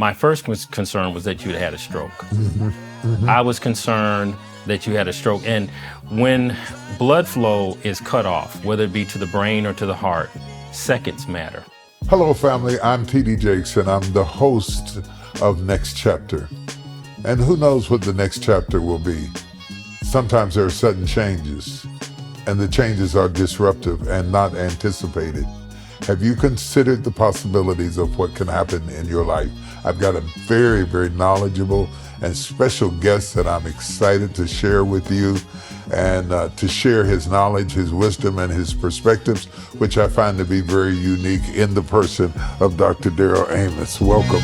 my first concern was that you'd had a stroke. I was concerned that you had a stroke. And when blood flow is cut off, whether it be to the brain or to the heart, seconds matter. Hello, family. I'm T.D. Jakes, and I'm the host of Next Chapter. And who knows what the next chapter will be? Sometimes there are sudden changes, and the changes are disruptive and not anticipated. Have you considered the possibilities of what can happen in your life? I've got a very, very knowledgeable and special guest that I'm excited to share with you and to share his knowledge, his wisdom, and his perspectives, which I find to be very unique in the person of Dr. Daryl Amos. Welcome.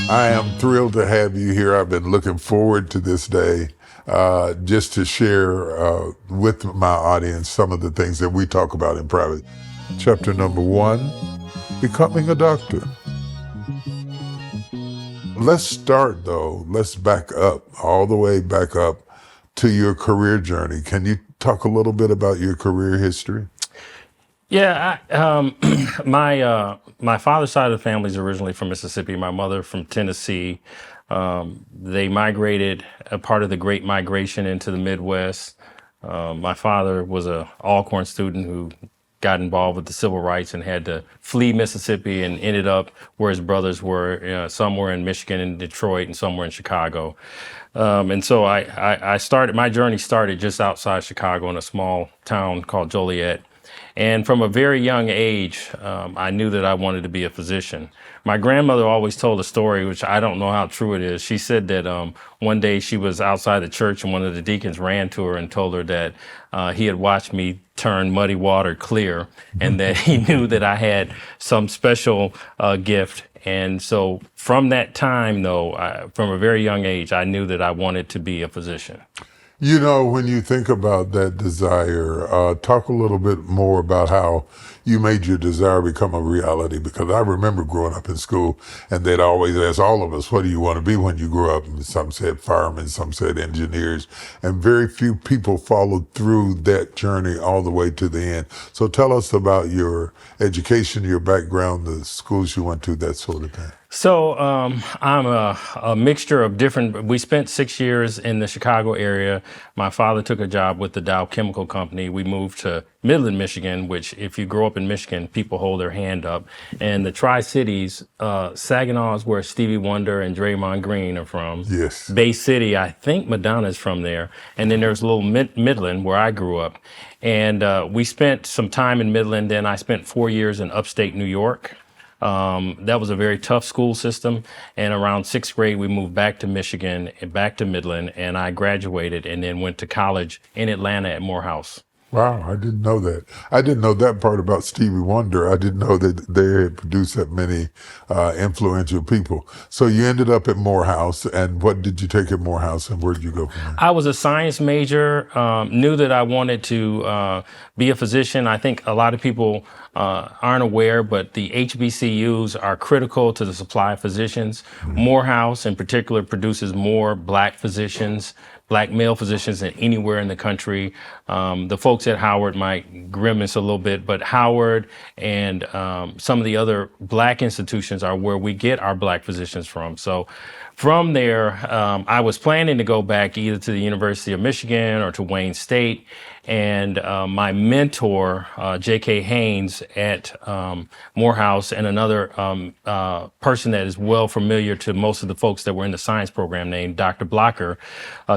I am thrilled to have you here. I've been looking forward to this day just to share with my audience some of the things that we talk about in private. Chapter number 1, becoming a doctor. Let's start though, let's back up, all the way back up to your career journey. Can you talk a little bit about your career history? Yeah, my father's side of the family is originally from Mississippi. My mother from Tennessee. They migrated, a part of the Great Migration into the Midwest. My father was an Alcorn student who got involved with the civil rights and had to flee Mississippi and ended up where his brothers were. Some were in Michigan and Detroit, and some were in Chicago. And so I started, my journey started just outside Chicago in a small town called Joliet. And from a very young age, I knew that I wanted to be a physician. My grandmother always told a story, which I don't know how true it is. She said that one day she was outside the church and one of the deacons ran to her and told her that he had watched me turn muddy water clear and that he knew that I had some special gift. And so from that time, though, from a very young age, I knew that I wanted to be a physician. You know, when you think about that desire, talk a little bit more about how you made your desire become a reality. Because I remember growing up in school and they'd always ask all of us, what do you want to be when you grow up? And some said firemen, some said engineers, and very few people followed through that journey all the way to the end. So tell us about your education, your background, the schools you went to, that sort of thing. So I'm a mixture of different, we spent 6 years in the Chicago area. My father took a job with the Dow Chemical Company. We moved to Midland, Michigan, which if you grow up in Michigan, people hold their hand up. And the Tri-Cities, Saginaw is where Stevie Wonder and Draymond Green are from. Yes. Bay City, I think Madonna's from there. And then there's a little Midland where I grew up. And we spent some time in Midland. Then I spent 4 years in upstate New York. That was a very tough school system. And around 6th grade, we moved back to Michigan and back to Midland, and I graduated and then went to college in Atlanta at Morehouse. Wow, I didn't know that. I didn't know that part about Stevie Wonder. I didn't know that they had produced that many influential people. So you ended up at Morehouse, and what did you take at Morehouse, and where did you go from there? I was a science major, knew that I wanted to be a physician. I think a lot of people aren't aware, but the HBCUs are critical to the supply of physicians. Morehouse in particular produces more black physicians, black male physicians than anywhere in the country. The folks at Howard might grimace a little bit, but Howard and some of the other black institutions are where we get our black physicians from. So from there, I was planning to go back either to the University of Michigan or to Wayne State. And my mentor, J.K. Haynes at Morehouse, and another person that is well familiar to most of the folks that were in the science program named Dr. Blocker,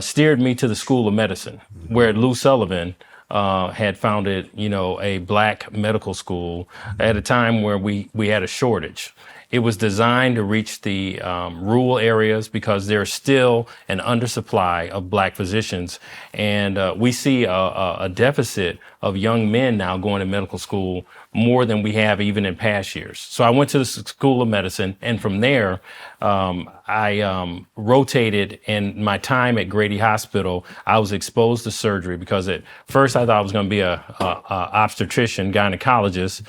steered me to the School of Medicine, where Lou Sullivan had founded, a black medical school at a time where we had a shortage. It was designed to reach the rural areas because there's still an undersupply of black physicians. And we see a deficit of young men now going to medical school more than we have even in past years. So I went to the School of Medicine, and from there, I rotated. In my time at Grady Hospital, I was exposed to surgery because at first I thought I was going to be a obstetrician, gynecologist.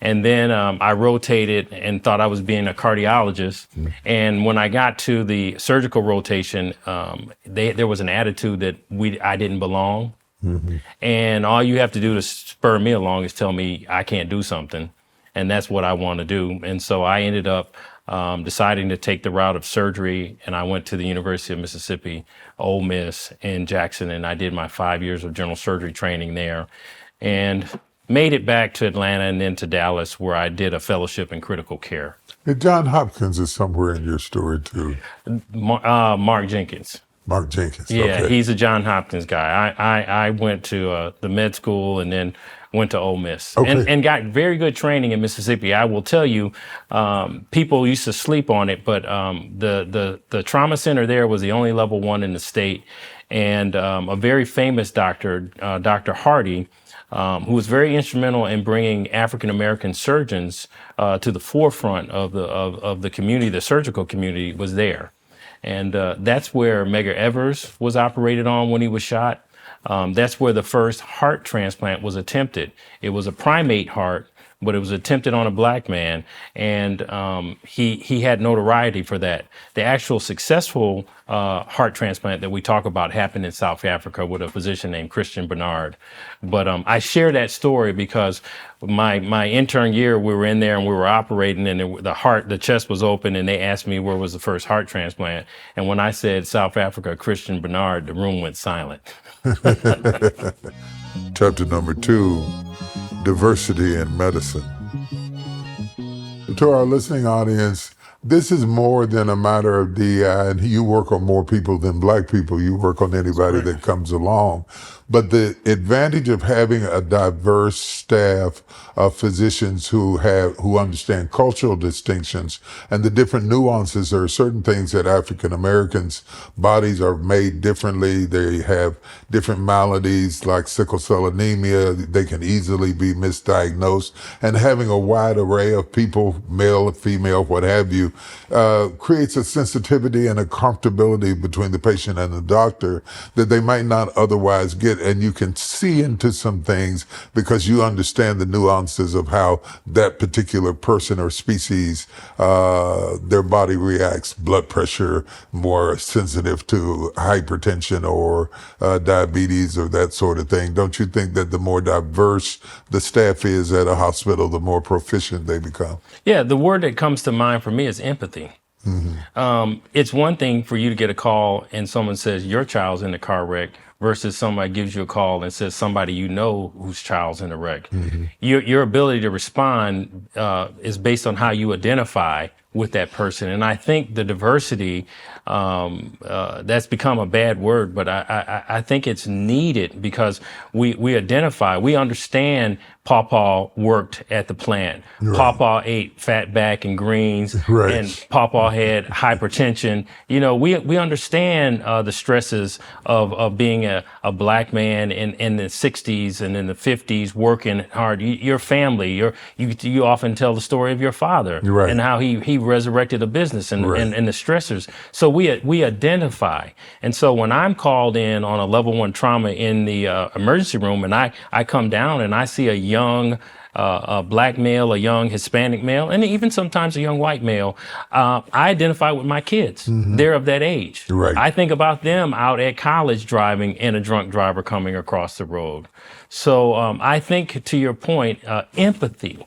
And then I rotated and thought I was being a cardiologist. And when I got to the surgical rotation, there was an attitude that I didn't belong. And all you have to do to spur me along is tell me I can't do something. And that's what I want to do. And so I ended up deciding to take the route of surgery. And I went to the University of Mississippi, Ole Miss in Jackson. And I did my 5 years of general surgery training there and made it back to Atlanta and then to Dallas, where I did a fellowship in critical care. And John Hopkins is somewhere in your story too. Mark Jenkins. Mark Jenkins. Yeah, okay. he's a John Hopkins guy. I went to the med school and then went to Ole Miss and got very good training in Mississippi. I will tell you, people used to sleep on it, but the trauma center there was the only level 1 in the state. And a very famous doctor, Dr. Hardy, who was very instrumental in bringing African-American surgeons to the forefront of the community, the surgical community, was there. And that's where Medgar Evers was operated on when he was shot. That's where the first heart transplant was attempted. It was a primate heart, but it was attempted on a black man, and he had notoriety for that. The actual successful heart transplant that we talk about happened in South Africa with a physician named Christian Bernard. But I share that story because my intern year, we were in there and we were operating, and the chest was open, and they asked me where was the first heart transplant. And when I said South Africa, Christian Bernard, the room went silent. Chapter number 2, diversity in medicine. To our listening audience, this is more than a matter of DEI, and you work on more people than black people. You work on anybody that comes along. But the advantage of having a diverse staff of physicians who understand cultural distinctions and the different nuances. There are certain things that African Americans' bodies are made differently. They have different maladies like sickle cell anemia. They can easily be misdiagnosed. And having a wide array of people, male, female, what have you, creates a sensitivity and a comfortability between the patient and the doctor that they might not otherwise get. And you can see into some things because you understand the nuances of how that particular person or species, their body reacts. Blood pressure, more sensitive to hypertension or diabetes or that sort of thing. Don't you think that the more diverse the staff is at a hospital, the more proficient they become? Yeah, the word that comes to mind for me is empathy. It's one thing for you to get a call and someone says your child's in a car wreck versus somebody gives you a call and says somebody you know whose child's in a wreck. Your ability to respond is based on how you identify with that person. And I think the diversity, that's become a bad word, but I think it's needed because we identify, we understand Pawpaw worked at the plant. Right. Pawpaw ate fat back and greens, right. And Pawpaw had hypertension. You know, we understand the stresses of being a black man in the 60s and in the 50s working hard. Your family, you often tell the story of your father, right. And how he resurrected a business and, right. and the stressors. So we identify. And so when I'm called in on a level 1 trauma in the emergency room and I come down and I see a young black male, a young Hispanic male, and even sometimes a young white male, I identify with my kids. They're of that age. Right. I think about them out at college driving and a drunk driver coming across the road. So I think, to your point, empathy.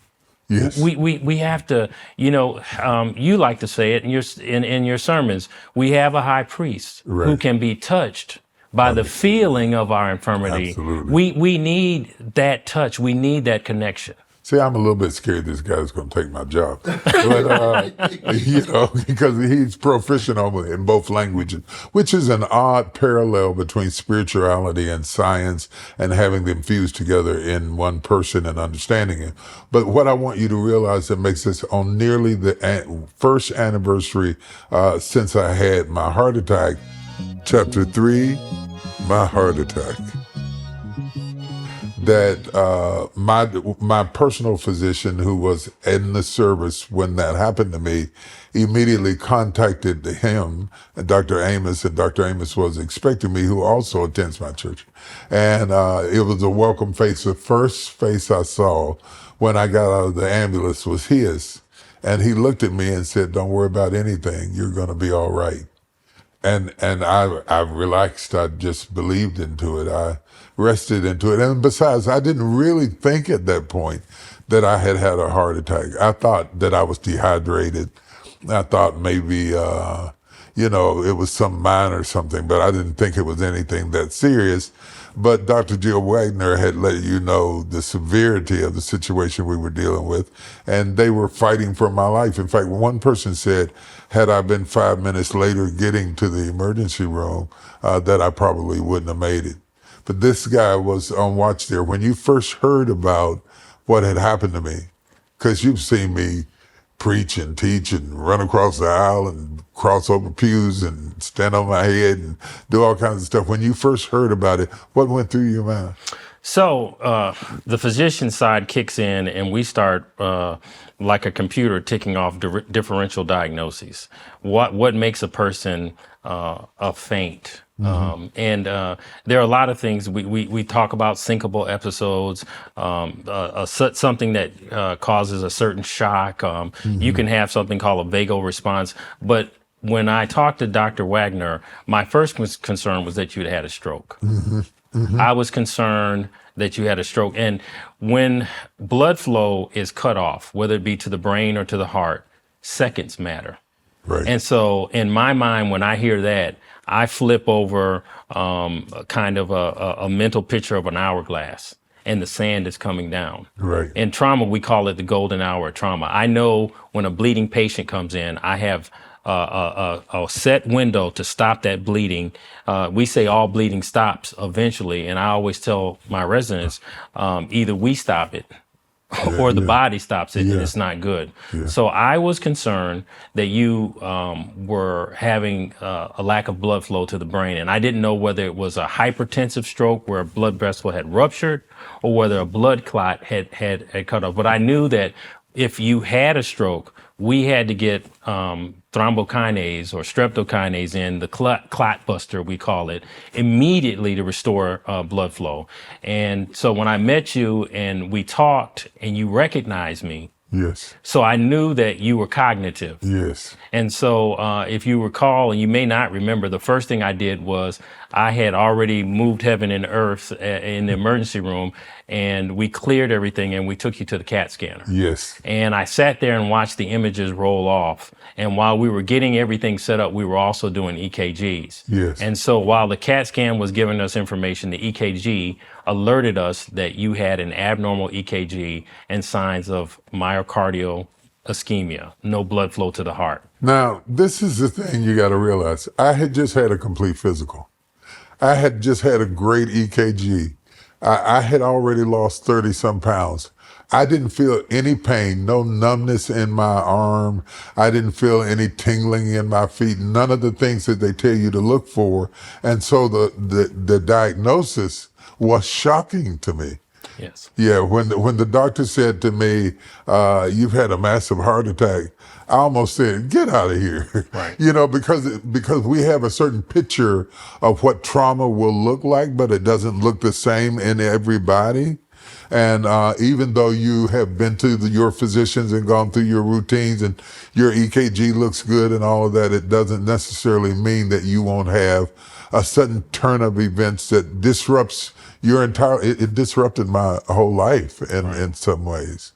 Yes. We have to, you like to say it in your sermons, we have a high priest, right. who can be touched by the feeling of our infirmity. Absolutely. We need that touch. We need that connection. See, I'm a little bit scared this guy's going to take my job, but, because he's proficient in both languages, which is an odd parallel between spirituality and science and having them fused together in one person and understanding it. But what I want you to realize that makes this on nearly the first anniversary since I had my heart attack, Chapter 3, my heart attack, that my personal physician who was in the service when that happened to me immediately contacted him, Dr. Amos, and Dr. Amos was expecting me, who also attends my church. And it was a welcome face. The first face I saw when I got out of the ambulance was his. And he looked at me and said, "Don't worry about anything. You're going to be all right." and I relaxed. I just believed into it. I rested into it. And besides, I didn't really think at that point that I had had a heart attack. I thought that I was dehydrated. I thought maybe, it was some minor something, but I didn't think it was anything that serious. But Dr. Jill Wagner had let you know the severity of the situation we were dealing with, and they were fighting for my life. In fact, one person said, had I been 5 minutes later getting to the emergency room, that I probably wouldn't have made it. But this guy was on watch there. When you first heard about what had happened to me, because you've seen me preach and teach and run across the aisle and cross over pews and stand on my head and do all kinds of stuff. When you first heard about it, what went through your mind? So the physician side kicks in, and we start like a computer ticking off differential diagnoses. What makes a person a faint? And there are a lot of things we talk about: syncopal episodes, something that causes a certain shock. You can have something called a vagal response. But when I talked to Dr. Wagner, my first concern was that you'd had a stroke. I was concerned that you had a stroke. And when blood flow is cut off, whether it be to the brain or to the heart, seconds matter. Right. And so in my mind, when I hear that, I flip over kind of a mental picture of an hourglass, and the sand is coming down. Right. In trauma, we call it the golden hour of trauma. I know when a bleeding patient comes in, I have a set window to stop that bleeding. We say all bleeding stops eventually, and I always tell my residents, either we stop it or the body stops it, and it's not good. So I was concerned that you were having a lack of blood flow to the brain, and I didn't know whether it was a hypertensive stroke where a blood vessel had ruptured or whether a blood clot had cut off. But I knew that if you had a stroke, we had to get thrombokinase or streptokinase in, the clot buster, we call it, immediately to restore blood flow. And so when I met you and we talked and you recognized me, Yes. so I knew that you were cognitive. Yes. And so if you recall, and you may not remember, the first thing I did was I had already moved heaven and earth in the emergency room, and we cleared everything and we took you to the CAT scanner. Yes. And I sat there and watched the images roll off. And while we were getting everything set up, we were also doing EKGs. Yes. And so while the CAT scan was giving us information, the EKG alerted us that you had an abnormal EKG and signs of myocardial ischemia, no blood flow to the heart. Now, this is the thing you got to realize. I had just had a complete physical. I had just had a great EKG. I had already lost 30 some pounds. I didn't feel any pain, no numbness in my arm. I didn't feel any tingling in my feet, none of the things that they tell you to look for. And so the diagnosis was shocking to me. Yes. Yeah, when the doctor said to me, "You've had a massive heart attack," I almost said, "Get out of here!" Right. Because we have a certain picture of what trauma will look like, but it doesn't look the same in everybody. And even though you have been to your physicians and gone through your routines and your EKG looks good and all of that, it doesn't necessarily mean that you won't have a sudden turn of events that disrupts your entire, it disrupted my whole life in some ways.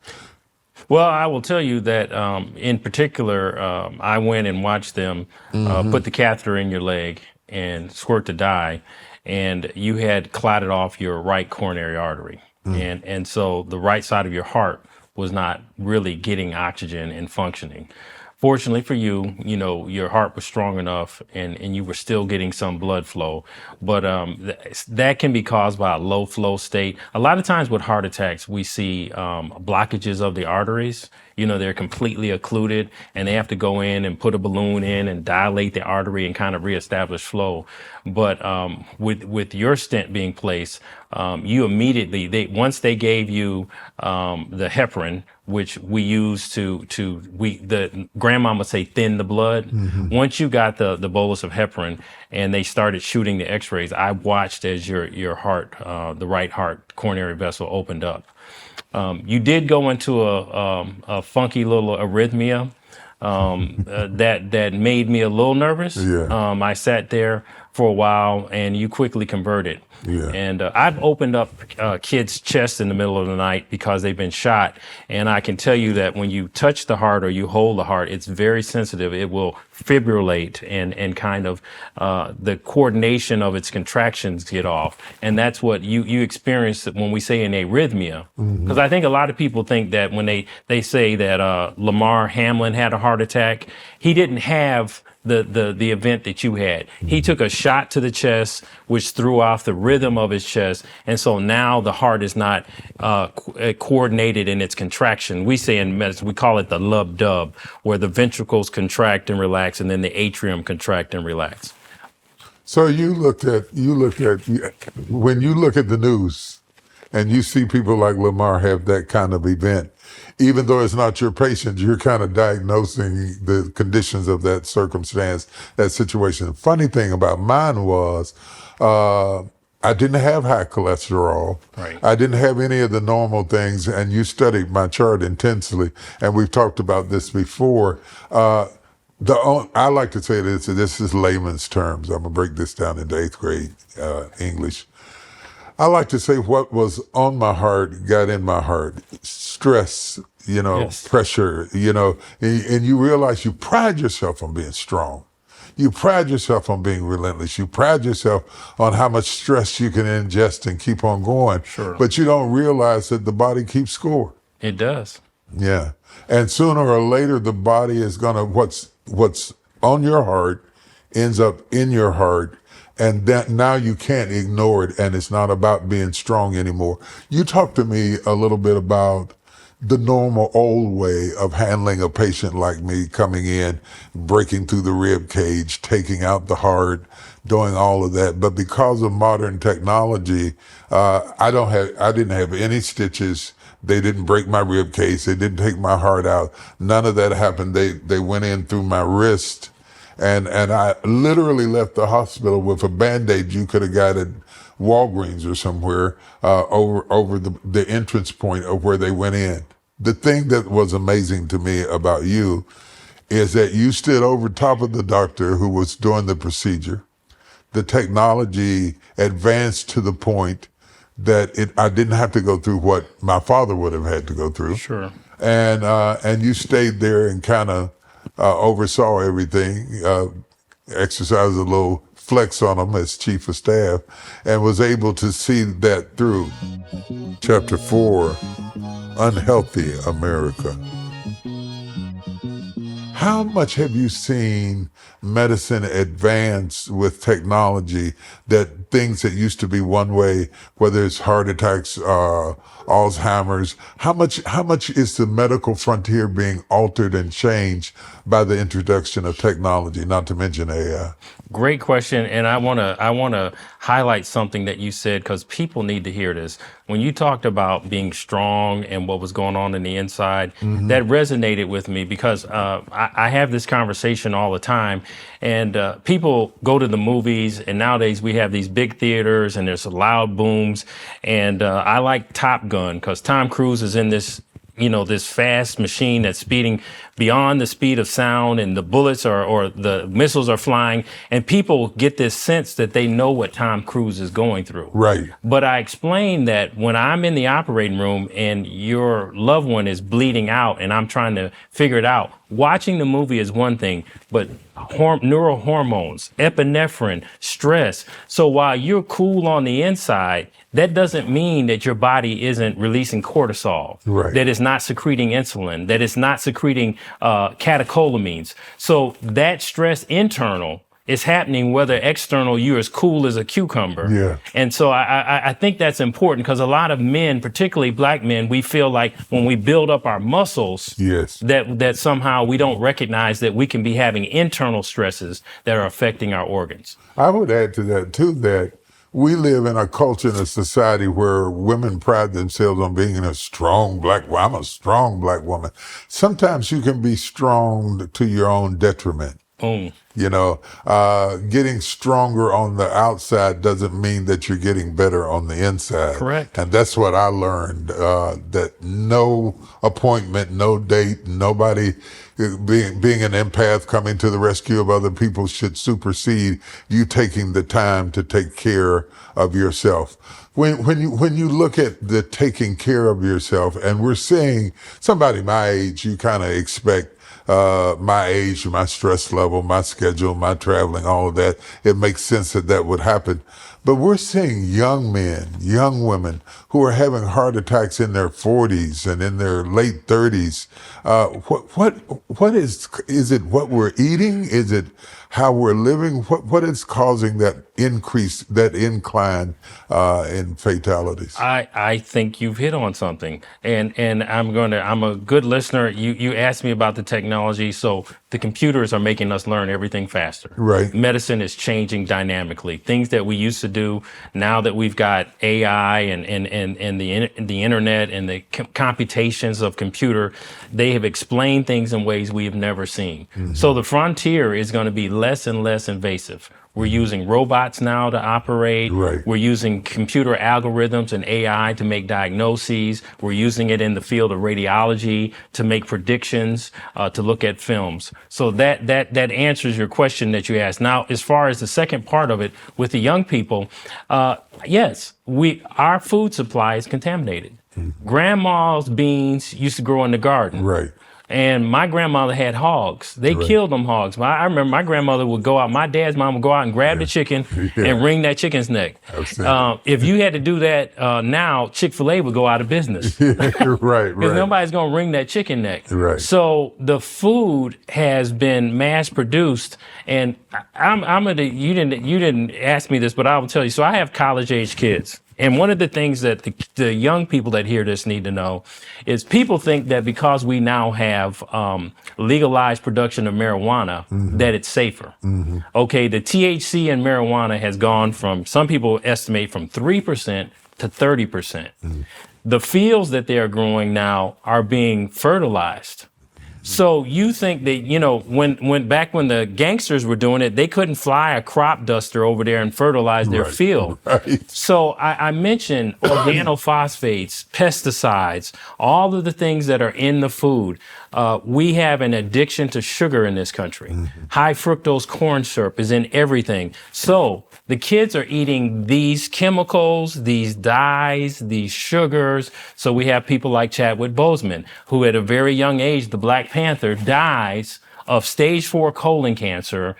Well, I will tell you that in particular, I went and watched them put the catheter in your leg and squirt the dye, and you had clotted off your right coronary artery. And so the right side of your heart was not really getting oxygen and functioning. Fortunately for you, your heart was strong enough and you were still getting some blood flow. But that can be caused by a low flow state. A lot of times with heart attacks, we see blockages of the arteries. They're completely occluded and they have to go in and put a balloon in and dilate the artery and kind of reestablish flow. But with your stent being placed, you immediately, once they gave you the heparin, which we use the grandmama say thin the blood. Once you got the bolus of heparin and they started shooting the x-rays, I watched as your heart, the right heart coronary vessel opened up. You did go into a funky little arrhythmia. that made me a little nervous. Yeah. I sat there for a while, and you quickly converted. Yeah. And I've opened up kids' chests in the middle of the night because they've been shot. And I can tell you that when you touch the heart or you hold the heart, it's very sensitive. It will fibrillate and kind of the coordination of its contractions get off. And that's what you experience when we say an arrhythmia. Because I think a lot of people think that when they say that Lamar Hamlin had a heart attack, he didn't have the event that you had. He took a shot to the chest, which threw off the rhythm of his chest. And so now the heart is not coordinated in its contraction. We say in medicine, we call it the lub-dub, where the ventricles contract and relax, and then the atrium contract and relax. So when you look at the news and you see people like Lamar have that kind of event, even though it's not your patient, you're kind of diagnosing the conditions of that circumstance, that situation. The funny thing about mine was, I didn't have high cholesterol. Right. I didn't have any of the normal things, and you studied my chart intensely, and we've talked about this before. I like to say this is layman's terms. I'm gonna break this down into 8th grade English. I like to say what was on my heart got in my heart. Stress, Yes. pressure, and you realize you pride yourself on being strong. You pride yourself on being relentless. You pride yourself on how much stress you can ingest and keep on going. Sure. But you don't realize that the body keeps score. It does. Yeah. And sooner or later, the body is going to, what's on your heart ends up in your heart. And that now you can't ignore it. And it's not about being strong anymore. You talk to me a little bit about the normal old way of handling a patient like me coming in, breaking through the rib cage, taking out the heart, doing all of that. But because of modern technology, I didn't have any stitches. They didn't break my rib cage. They didn't take my heart out. None of that happened. They went in through my wrist. And I literally left the hospital with a Band-Aid you could have got at Walgreens or somewhere over the entrance point of where they went in. The thing that was amazing to me about you is that you stood over top of the doctor who was doing the procedure. The technology advanced to the point that I didn't have to go through what my father would have had to go through. Sure. And you stayed there and kind of oversaw everything, exercised a little flex on him as chief of staff, and was able to see that through. Chapter 4, Unhealthy America. How much have you seen medicine advance with technology, that things that used to be one way, whether it's heart attacks, Alzheimer's, how much is the medical frontier being altered and changed by the introduction of technology, not to mention AI? Great question, and I want to highlight something that you said, because people need to hear this. When you talked about being strong and what was going on in the inside, that resonated with me, because I have this conversation all the time, and people go to the movies, and nowadays we have these big theaters and there's loud booms, and I like Top Gun because Tom Cruise is in this fast machine that's speeding beyond the speed of sound, and the bullets or the missiles are flying, and people get this sense that they know what Tom Cruise is going through. Right. But I explain that when I'm in the operating room and your loved one is bleeding out and I'm trying to figure it out, watching the movie is one thing, but neurohormones, epinephrine, stress. So while you're cool on the inside, that doesn't mean that your body isn't releasing cortisol, right, that it's not secreting insulin, that it's not secreting catecholamines. So that stress internal is happening whether external you're as cool as a cucumber. Yeah. And so I think that's important, because a lot of men, particularly black men, we feel like when we build up our muscles, yes, that somehow we don't recognize that we can be having internal stresses that are affecting our organs. I would add to that too, that we live in a culture and a society where women pride themselves on being a strong black woman. I'm a strong black woman. Sometimes you can be strong to your own detriment. Boom. Getting stronger on the outside doesn't mean that you're getting better on the inside. Correct. And that's what I learned, that no appointment, no date, nobody being an empath coming to the rescue of other people should supersede you taking the time to take care of yourself. When you look at the taking care of yourself, and we're seeing somebody my age, you kind of expect my age, my stress level, my schedule, my traveling, all of that. It makes sense that that would happen. But we're seeing young men, young women who are having heart attacks in their 40s and in their late 30s. What is it what we're eating? Is it how we're living? What is causing that increase, that incline in fatalities? I think you've hit on something, and I'm a good listener. You asked me about the technology, so the computers are making us learn everything faster. Right. Medicine is changing dynamically. Things that we used to do, now that we've got AI and the internet and the computations of computer, they have explained things in ways we have never seen. Mm-hmm. So the frontier is going to be less and less invasive. We're using robots now to operate. Right. We're using computer algorithms and AI to make diagnoses. We're using it in the field of radiology to make predictions, to look at films. So that answers your question that you asked. Now, as far as the second part of it, with the young people, yes, our food supply is contaminated. Mm-hmm. Grandma's beans used to grow in the garden. Right. And my grandmother had hogs. They killed them hogs. I remember my grandmother would go out, my dad's mom would go out and grab the chicken and wring that chicken's neck. If you had to do that now, Chick-fil-A would go out of business. Right. Because nobody's going to wring that chicken neck. Right. So the food has been mass produced. And you didn't ask me this, but I will tell you. So I have college age kids. And one of the things that the young people that hear this need to know is people think that because we now have legalized production of marijuana, mm-hmm. that it's safer. Mm-hmm. Okay, the THC in marijuana has gone from, some people estimate, from 3% to 30%. Mm-hmm. The fields that they are growing now are being fertilized. So you think that, when back when the gangsters were doing it, they couldn't fly a crop duster over there and fertilize their field. Right. So I mentioned organophosphates, pesticides, all of the things that are in the food. We have an addiction to sugar in this country. Mm-hmm. High fructose corn syrup is in everything. So the kids are eating these chemicals, these dyes, these sugars. So we have people like Chadwick Boseman, who at a very young age, the Black Panther, dies of stage 4 colon cancer.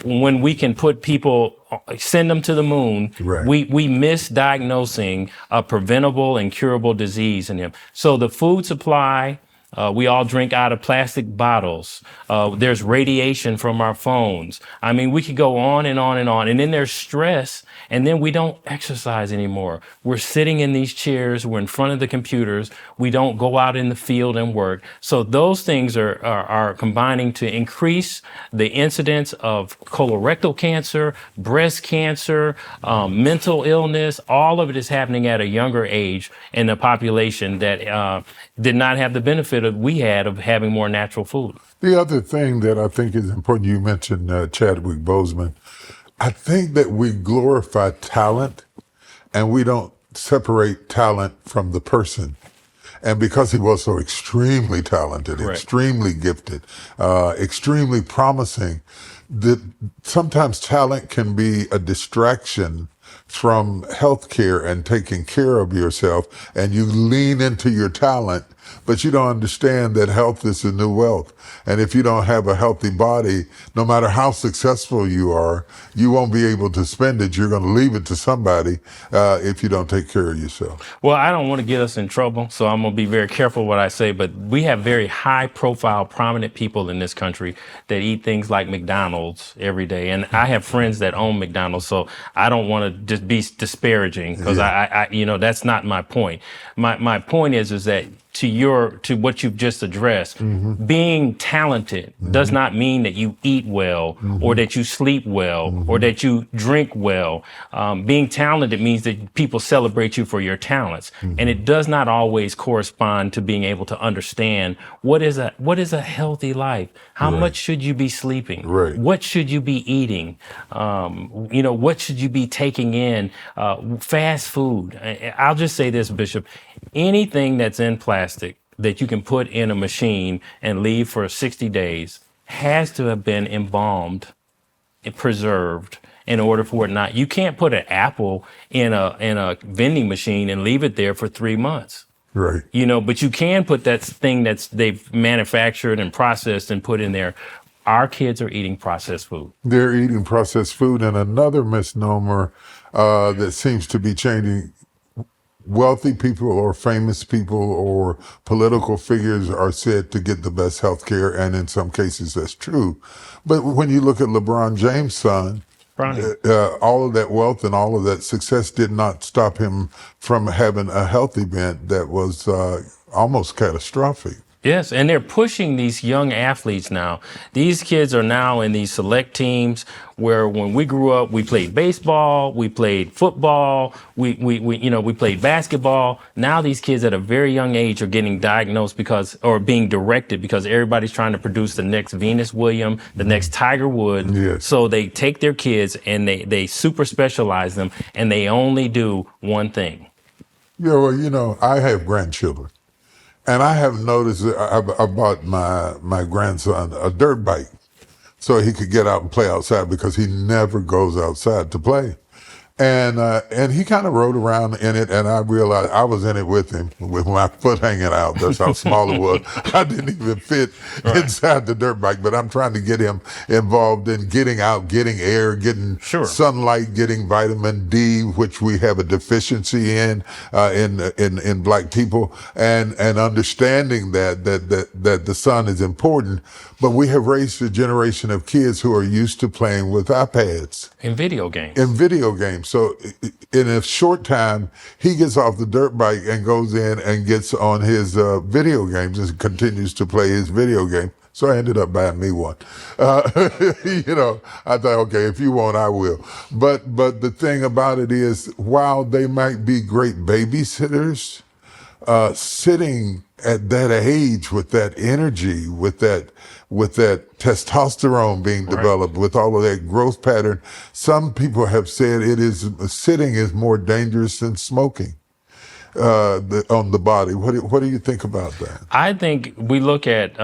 When we can put people, send them to the moon, right. we misdiagnosing a preventable and curable disease in them. So the food supply, we all drink out of plastic bottles. There's radiation from our phones. I mean, we could go on and on and on. And then there's stress. And then we don't exercise anymore. We're sitting in these chairs. We're in front of the computers. We don't go out in the field and work. So those things are combining to increase the incidence of colorectal cancer, breast cancer, mental illness. All of it is happening at a younger age in a population that did not have the benefit we had of having more natural food. The other thing that I think is important, you mentioned Chadwick Boseman. I think that we glorify talent and we don't separate talent from the person. And because he was so extremely talented, Correct. Extremely gifted, extremely promising, that sometimes talent can be a distraction from healthcare and taking care of yourself, and you lean into your talent, but you don't understand that health is the new wealth. And if you don't have a healthy body, no matter how successful you are, you won't be able to spend it. You're going to leave it to somebody if you don't take care of yourself. Well, I don't want to get us in trouble, so I'm going to be very careful what I say, but we have very high-profile, prominent people in this country that eat things like McDonald's every day. And I have friends that own McDonald's, so I don't want to just be disparaging because I that's not my point. My point is that to what you've just addressed. Being talented does not mean that you eat well or that you sleep well or that you drink well. Being talented means that people celebrate you for your talents, and it does not always correspond to being able to understand what is a healthy life. How much should you be sleeping? Right. What should you be eating? What should you be taking in? Fast food. I'll just say this, Bishop. Anything that's in plastic that you can put in a machine and leave for 60 days has to have been embalmed and preserved in order for it not. You can't put an apple in a vending machine and leave it there for 3 months. Right. But you can put that thing they've manufactured and processed and put in there. Our kids are eating processed food. They're eating processed food, and another misnomer that seems to be changing. Wealthy people or famous people or political figures are said to get the best health care, and in some cases that's true. But when you look at LeBron James' son, all of that wealth and all of that success did not stop him from having a health event that was almost catastrophic. Yes, and they're pushing these young athletes now. These kids are now in these select teams where when we grew up, we played baseball, we played football, we played basketball. Now these kids at a very young age are getting diagnosed or being directed because everybody's trying to produce the next Venus Williams, the next Tiger Woods. Yes. So they take their kids and they super specialize them and they only do one thing. Yeah, well, I have grandchildren. And I have noticed that I bought my grandson a dirt bike so he could get out and play outside because he never goes outside to play. And he kind of rode around in it, and I realized I was in it with him with my foot hanging out. That's how small it was. I didn't even fit inside the dirt bike, but I'm trying to get him involved in getting out, getting air, getting sunlight, getting vitamin D, which we have a deficiency in Black people, and understanding that the sun is important. But we have raised a generation of kids who are used to playing with iPads. In video games. So in a short time, he gets off the dirt bike and goes in and gets on his video games and continues to play his video game. So I ended up buying me one. I thought, okay, if you want, I will. But the thing about it is, while they might be great babysitters, sitting at that age with that energy, with that testosterone being developed, with all of that growth pattern, some people have said sitting is more dangerous than smoking on the body. What do you think about that? I think we look at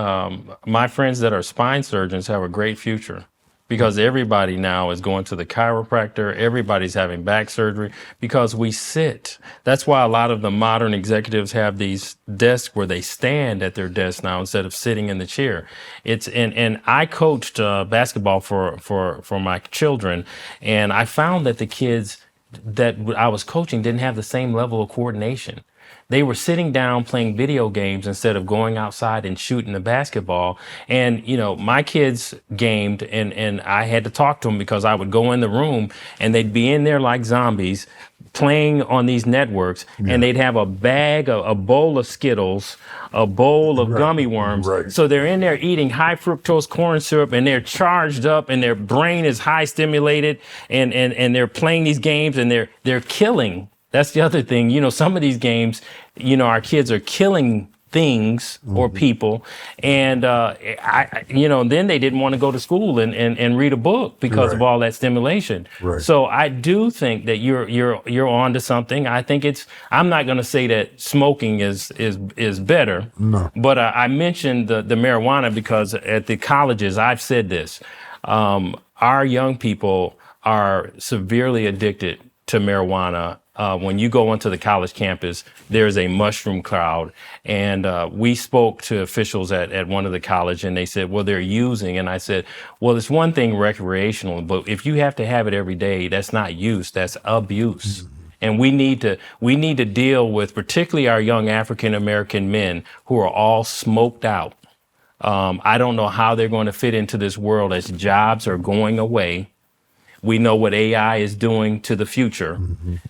my friends that are spine surgeons have a great future. Because everybody now is going to the chiropractor, everybody's having back surgery because we sit. That's why a lot of the modern executives have these desks where they stand at their desk now instead of sitting in the chair. And I coached basketball for my children, and I found that the kids that I was coaching didn't have the same level of coordination. They were sitting down playing video games instead of going outside and shooting the basketball. And, my kids gamed and I had to talk to them because I would go in the room and they'd be in there like zombies playing on these networks, and they'd have a bowl of Skittles, a bowl of gummy worms. Right. So they're in there eating high fructose corn syrup and they're charged up and their brain is high stimulated and they're playing these games and they're killing. That's the other thing. Some of these games, our kids are killing things or people. And, then they didn't want to go to school and read a book because of all that stimulation. Right. So I do think that you're on to something. I think I'm not going to say that smoking is better. No. But I mentioned the marijuana because at the colleges, I've said this, our young people are severely addicted to marijuana. When you go onto the college campus, there's a mushroom cloud. And we spoke to officials at one of the college and they said, well, they're using. And I said, well, it's one thing recreational, but if you have to have it every day, that's not use, that's abuse. Mm-hmm. And we need to deal with particularly our young African-American men who are all smoked out. I don't know how they're going to fit into this world as jobs are going away. We know what AI is doing to the future.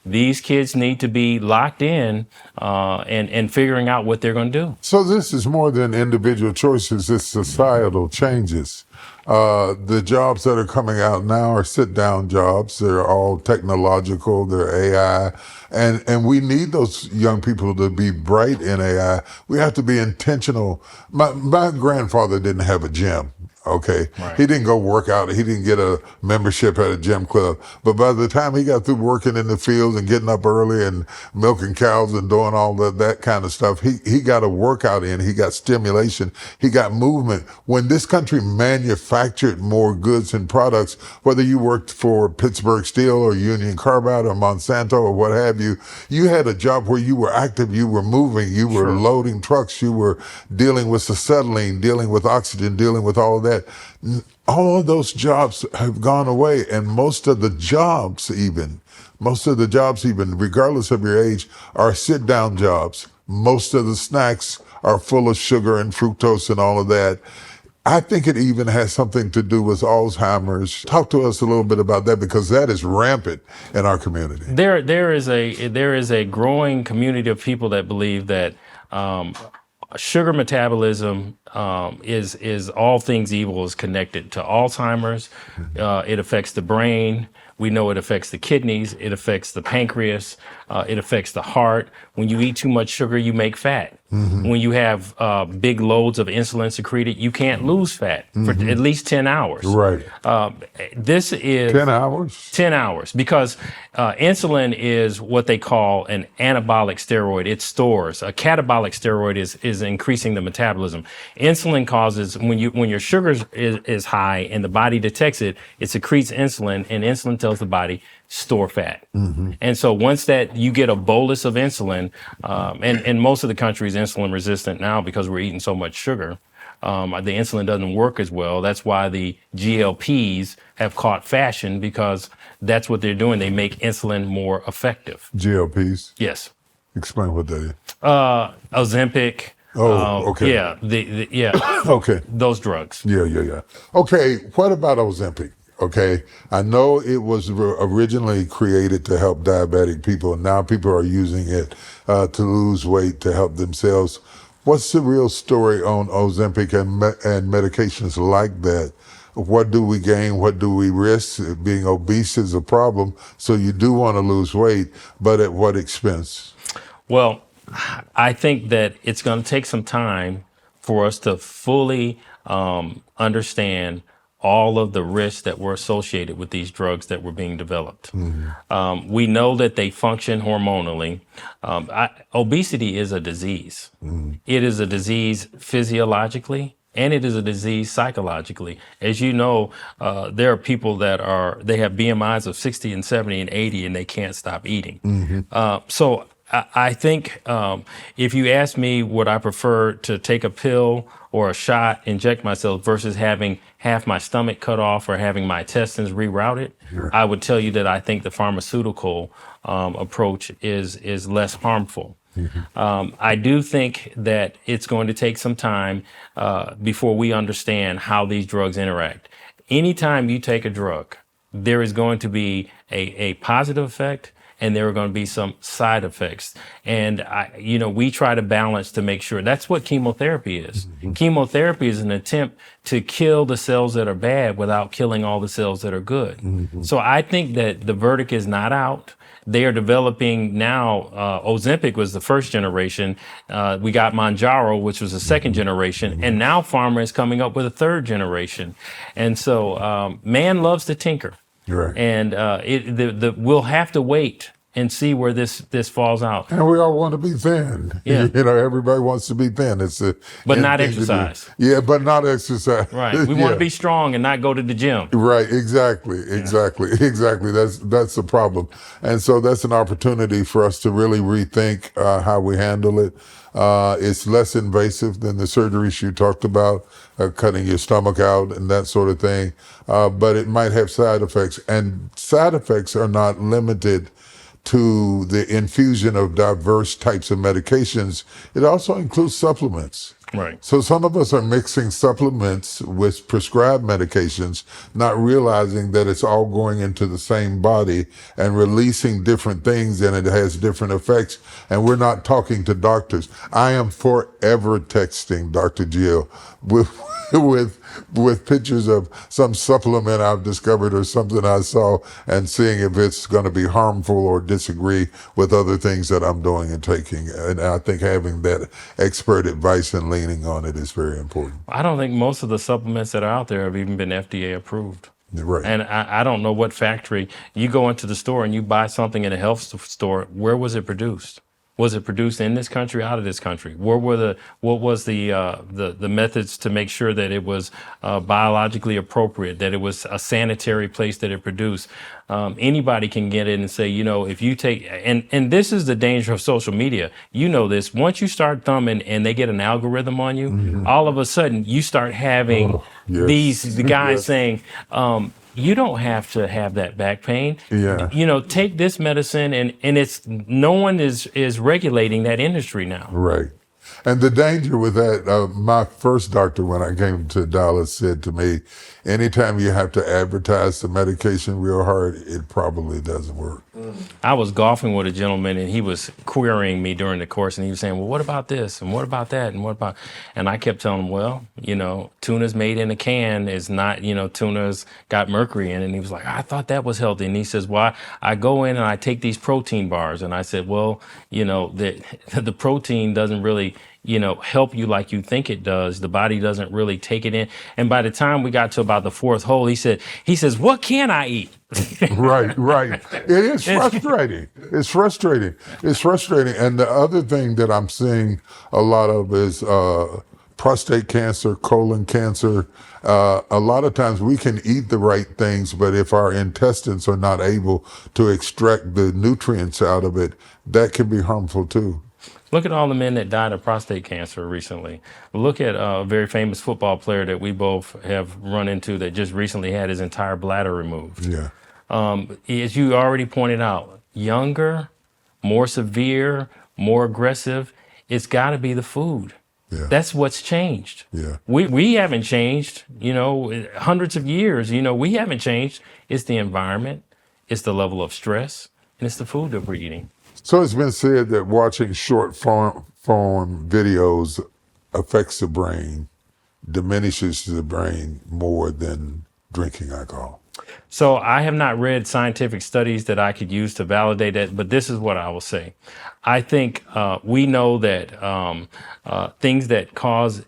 These kids need to be locked in and figuring out what they're going to do. So this is more than individual choices, it's societal changes. The jobs that are coming out now are sit-down jobs. They're all technological, they're AI. And we need those young people to be bright in AI. We have to be intentional. My grandfather didn't have a gym. Okay. Right. He didn't go work out. He didn't get a membership at a gym club. But by the time he got through working in the fields and getting up early and milking cows and doing all that kind of stuff, he got a workout in. He got stimulation. He got movement. When this country manufactured more goods and products, whether you worked for Pittsburgh Steel or Union Carbide or Monsanto or what have you, you had a job where you were active, you were moving, you were loading trucks, you were dealing with acetylene, dealing with oxygen, dealing with all of that. All of those jobs have gone away, and most of the jobs even, regardless of your age, are sit-down jobs. Most of the snacks are full of sugar and fructose and all of that. I think it even has something to do with Alzheimer's. Talk to us a little bit about that, because that is rampant in our community. There is a growing community of people that believe that sugar metabolism is all things evil is connected to Alzheimer's. It affects the brain. We know it affects the kidneys. It affects the pancreas. It affects the heart. When you eat too much sugar, you make fat. When you have big loads of insulin secreted, you can't lose fat for at least 10 hours. Right. This is 10 hours? 10 hours, because insulin is what they call an anabolic steroid. It stores. A catabolic steroid is increasing the metabolism. Insulin causes, when your sugar is high and the body detects it, it secretes insulin, and insulin tells the body, store fat. And so once that you get a bolus of insulin, and most of the country is insulin resistant now because we're eating so much sugar, the insulin doesn't work as well. That's why the GLPs have caught fashion, because that's what they're doing. They make insulin more effective. GLPs? Yes. Explain what that is. Ozempic. Okay. Yeah. Okay. Those drugs. Yeah. Okay, what about Ozempic? Okay, I know it was originally created to help diabetic people, and now people are using it to lose weight, to help themselves. What's the real story on Ozempic and medications like that? What do we gain? What do we risk? Being obese is a problem, so you do want to lose weight, but at what expense? Well, I think that it's going to take some time for us to fully understand all of the risks that were associated with these drugs that were being developed. We know that they function hormonally. Obesity is a disease. It is a disease physiologically, and it is a disease psychologically. As you know, there are people that they have BMIs of 60 and 70 and 80, and they can't stop eating. So I think if you ask me, would I prefer to take a pill or a shot, inject myself, versus having half my stomach cut off or having my intestines rerouted, I would tell you that I think the pharmaceutical approach is less harmful. I do think that it's going to take some time before we understand how these drugs interact. Anytime you take a drug, there is going to be a positive effect, and there are going to be some side effects. And we try to balance to make sure. That's what chemotherapy is. Chemotherapy is an attempt to kill the cells that are bad without killing all the cells that are good. So I think that the verdict is not out. They are developing now. Ozempic was the first generation. We got Mounjaro, which was the second generation. And now pharma is coming up with a third generation. And so man loves to tinker. Right. And we'll have to wait and see where this falls out. And we all want to be thin. Yeah. Everybody wants to be thin. But not exercise. Yeah, but not exercise. Right. We want to be strong and not go to the gym. Right. Exactly. That's the problem. And so that's an opportunity for us to really rethink how we handle it. It's less invasive than the surgeries you talked about, cutting your stomach out and that sort of thing. But it might have side effects, and side effects are not limited to the infusion of diverse types of medications. It also includes supplements. Right. So some of us are mixing supplements with prescribed medications, not realizing that it's all going into the same body and releasing different things, and it has different effects. And we're not talking to doctors. I am forever texting Dr. Jill with with pictures of some supplement I've discovered or something I saw, and seeing if it's going to be harmful or disagree with other things that I'm doing and taking. And I think having that expert advice and leaning on it is very important. I don't think most of the supplements that are out there have even been FDA approved. Right. And I don't know what factory. You go into the store and you buy something in a health store. Where was it produced? Was it produced in this country, out of this country? What was the methods to make sure that it was biologically appropriate, that it was a sanitary place that it produced? Anybody can get in and say, if you take, and this is the danger of social media. You know this. Once you start thumbing and they get an algorithm on you, all of a sudden you start having the guys saying, you don't have to have that back pain. Yeah. Take this medicine, and it's no one is regulating that industry now. Right. And the danger with that, my first doctor when I came to Dallas said to me, anytime you have to advertise the medication real hard, it probably doesn't work. I was golfing with a gentleman, and he was querying me during the course, and he was saying, well, what about this? And what about that? And I kept telling him, well, tuna's made in a can is not, tuna's got mercury in it. And he was like, I thought that was healthy. And he says, well, I go in and I take these protein bars. And I said, well, the protein doesn't really, help you like you think it does. The body doesn't really take it in. And by the time we got to about the fourth hole, he says, what can I eat? Right. It is frustrating. It's frustrating. And the other thing that I'm seeing a lot of is prostate cancer, colon cancer. A lot of times we can eat the right things, but if our intestines are not able to extract the nutrients out of it, that can be harmful too. Look at all the men that died of prostate cancer recently. Look at a very famous football player that we both have run into that just recently had his entire bladder removed. Yeah. As you already pointed out, younger, more severe, more aggressive. It's got to be the food. Yeah. That's what's changed. Yeah. We haven't changed, hundreds of years, we haven't changed. It's the environment, it's the level of stress, and it's the food that we're eating. So it's been said that watching short form videos affects the brain, diminishes the brain more than drinking alcohol. So I have not read scientific studies that I could use to validate that, but this is what I will say. I think we know that things that cause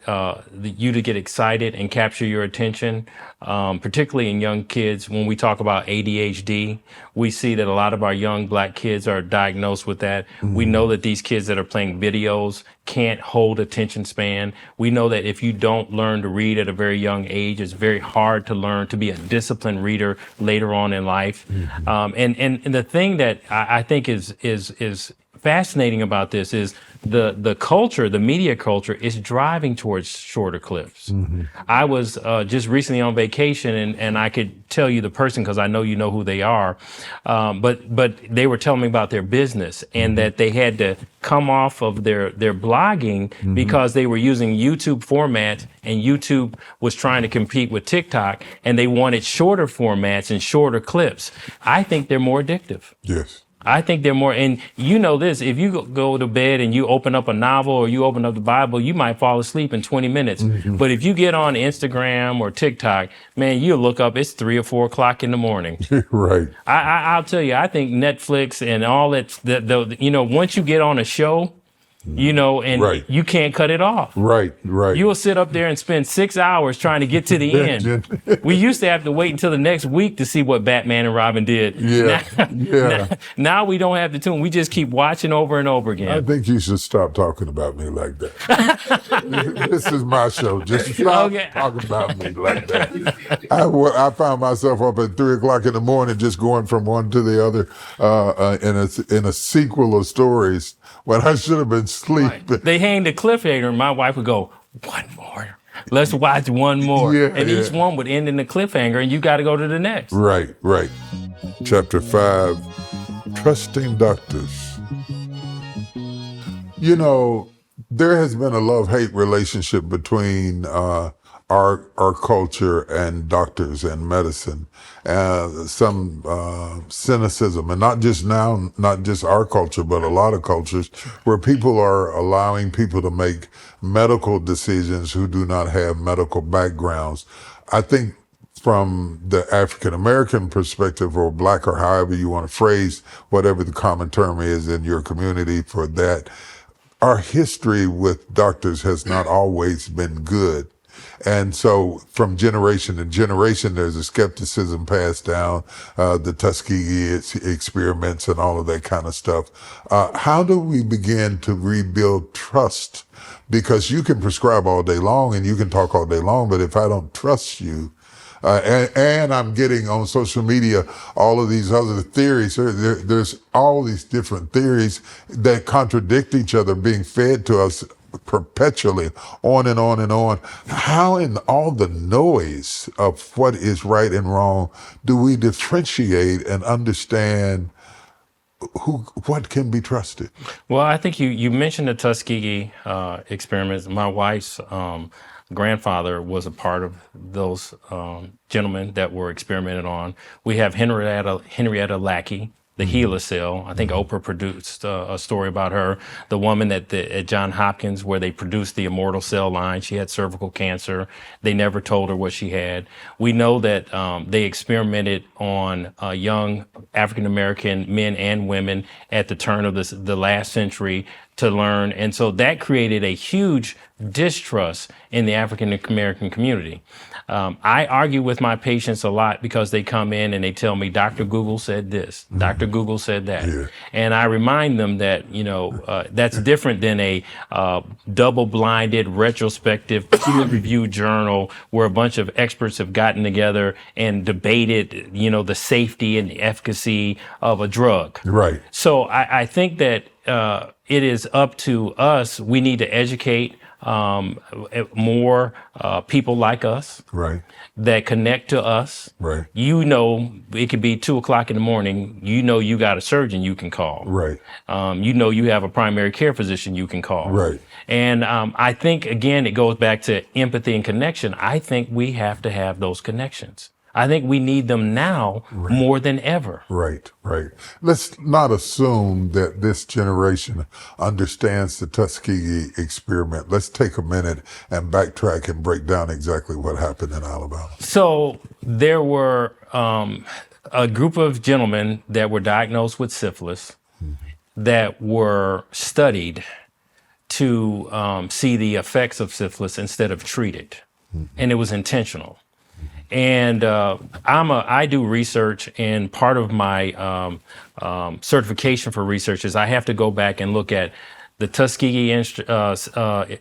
you to get excited and capture your attention, particularly in young kids, when we talk about ADHD, we see that a lot of our young Black kids are diagnosed with that. We know that these kids that are playing videos can't hold attention span. We know that if you don't learn to read at a very young age, it's very hard to learn to be a disciplined reader later on in life. And the thing that I think is fascinating about this is the culture, the media culture is driving towards shorter clips. I was just recently on vacation, and I could tell you the person because I know you know who they are. But they were telling me about their business and that they had to come off of their blogging because they were using YouTube format, and YouTube was trying to compete with TikTok, and they wanted shorter formats and shorter clips. I think they're more addictive. Yes. I think they're more, and you know this, if you go to bed and you open up a novel or you open up the Bible, you might fall asleep in 20 minutes. But if you get on Instagram or TikTok, man, you'll look up, it's 3 or 4 o'clock in the morning. Right. I'll tell you, I think Netflix and all that, once you get on a show, and you can't cut it off. Right. You will sit up there and spend 6 hours trying to get to the end. We used to have to wait until the next week to see what Batman and Robin did. Now we don't have to tune. We just keep watching over and over again. I think you should stop talking about me like that. This is my show. Just stop talking about me like that. I found myself up at 3 o'clock in the morning just going from one to the other in a sequel of stories when I should have been sleeping. Right. They hang the cliffhanger, and my wife would go, one more. Let's watch one more. Each one would end in a cliffhanger, and you got to go to the next. Right. Chapter 5, Trusting Doctors. There has been a love-hate relationship between our culture and doctors and medicine. Some cynicism, and not just now, not just our culture, but a lot of cultures, where people are allowing people to make medical decisions who do not have medical backgrounds. I think from the African American perspective, or black, or however you want to phrase whatever the common term is in your community for that, our history with doctors has not always been good. And so from generation to generation, there's a skepticism passed down, the Tuskegee experiments and all of that kind of stuff. How do we begin to rebuild trust? Because you can prescribe all day long and you can talk all day long, but if I don't trust you, and I'm getting on social media all of these other theories. There's all these different theories that contradict each other being fed to us perpetually, on and on and on. How in all the noise of what is right and wrong do we differentiate and understand what can be trusted? Well, I think you mentioned the Tuskegee experiments. My wife's grandfather was a part of those gentlemen that were experimented on. We have Henrietta Lackey, the HeLa cell. I think Oprah produced a story about her. The woman at Johns Hopkins, where they produced the immortal cell line. She had cervical cancer. They never told her what she had. We know that they experimented on young African American men and women at the turn of the last century to learn. And so that created a huge distrust in the African American community. I argue with my patients a lot because they come in and they tell me, Dr. Google said this, Dr. Google said that. Yeah. And I remind them that, that's different than a double-blinded, retrospective, peer-reviewed journal where a bunch of experts have gotten together and debated, the safety and the efficacy of a drug. Right. So I think that it is up to us. We need to educate more people like us, Right. that connect to us. Right. It could be 2:00 in the morning. You got a surgeon you can call. Right. You have a primary care physician you can call. Right. And I think, again, it goes back to empathy and connection. I think we have to have those connections. I think we need them now more than ever. Right, right. Let's not assume that this generation understands the Tuskegee experiment. Let's take a minute and backtrack and break down exactly what happened in Alabama. So there were a group of gentlemen that were diagnosed with syphilis that were studied to see the effects of syphilis instead of treat it. And it was intentional. And I do research, and part of my certification for research is I have to go back and look at the Tuskegee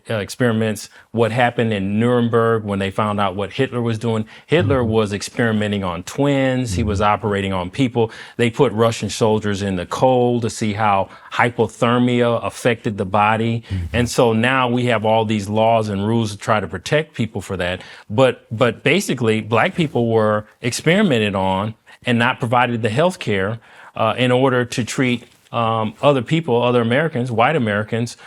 experiments, what happened in Nuremberg when they found out what Hitler was doing. Hitler was experimenting on twins. He was operating on people. They put Russian soldiers in the cold to see how hypothermia affected the body. And so now we have all these laws and rules to try to protect people for that. But basically, black people were experimented on and not provided the health care in order to treat other people, other Americans, white Americans,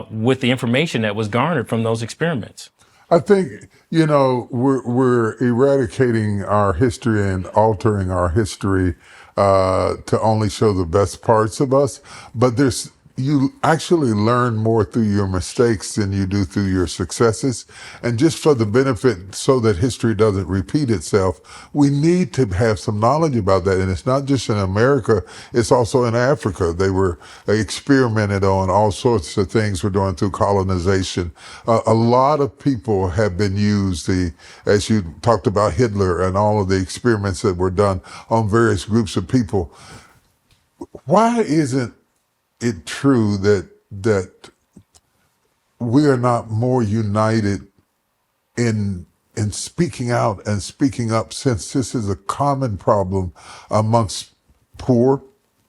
with the information that was garnered from those experiments. I think, we're eradicating our history and altering our history to only show the best parts of us. But you actually learn more through your mistakes than you do through your successes. And just for the benefit, so that history doesn't repeat itself, we need to have some knowledge about that. And it's not just in America, it's also in Africa. They were experimented on all sorts of things we're doing through colonization. A lot of people have been used, as you talked about Hitler and all of the experiments that were done on various groups of people. Why isn't it true that we are not more united in speaking out and speaking up, since this is a common problem amongst poor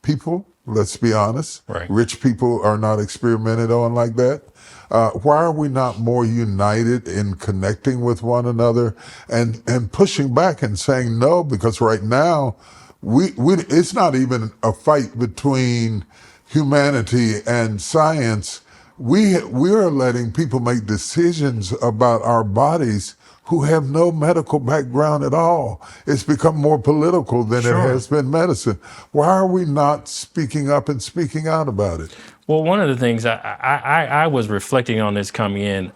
people? Let's be honest. Right. Rich people are not experimented on like that. Why are we not more united in connecting with one another and pushing back and saying no? Because right now, it's not even a fight between humanity and science. we're letting people make decisions about our bodies who have no medical background at all. It's become more political than it Sure. has been medicine. Why are we not speaking up and speaking out about it? Well, one of the things I was reflecting on this coming in,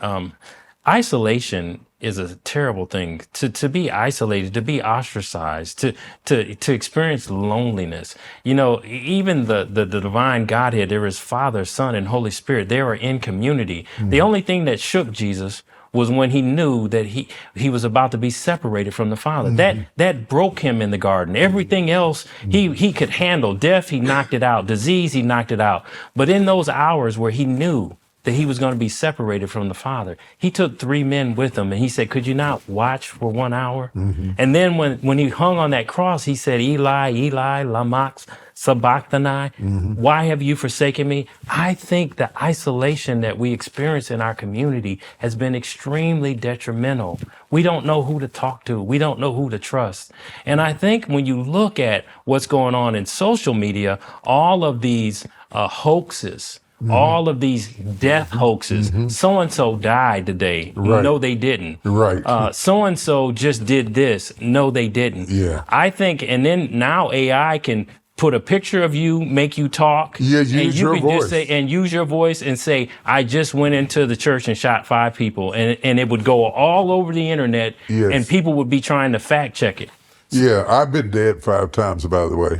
isolation is a terrible thing. To be isolated, to be ostracized, to experience loneliness. You know, even the divine Godhead, there is Father, Son, and Holy Spirit. They are in community. The only thing that shook Jesus was when he knew that he was about to be separated from the Father. That broke him in the garden. Everything else he could handle. Death, he knocked it out. Disease, he knocked it out. But in those hours where he knew that he was going to be separated from the Father, he took 3 men with him and he said, could you not watch for 1 hour? And then when he hung on that cross, he said, Eli, Eli, lama sabachthani, why have you forsaken me? I think the isolation that we experience in our community has been extremely detrimental. We don't know who to talk to. We don't know who to trust. And I think when you look at what's going on in social media, all of these hoaxes, all of these death hoaxes. So-and-so died today. Right. No, they didn't. Right. So-and-so just did this. No, they didn't. Yeah. I think, and then now AI can put a picture of you, make you talk. Yeah, use and you your can voice. just say, and use your voice and say, I just went into the church and shot 5 people. And it would go all over the internet. Yes. And people would be trying to fact check it. Yeah, I've been dead 5 times, by the way.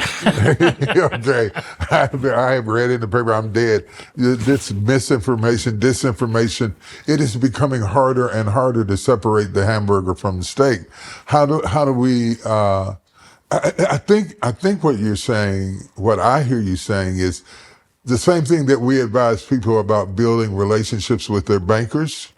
Okay, I have read in the paper I'm dead. This misinformation, disinformation, it is becoming harder and harder to separate the hamburger from the steak. How do we? I think what you're saying, what I hear you saying is the same thing that we advise people about building relationships with their bankers,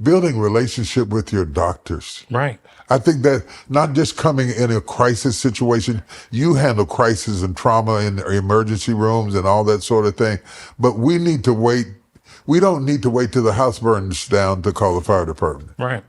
building relationship with your doctors. Right. I think that not just coming in a crisis situation, you handle crisis and trauma in emergency rooms and all that sort of thing, but we need to wait. We don't need to wait till the house burns down to call the fire department. Right.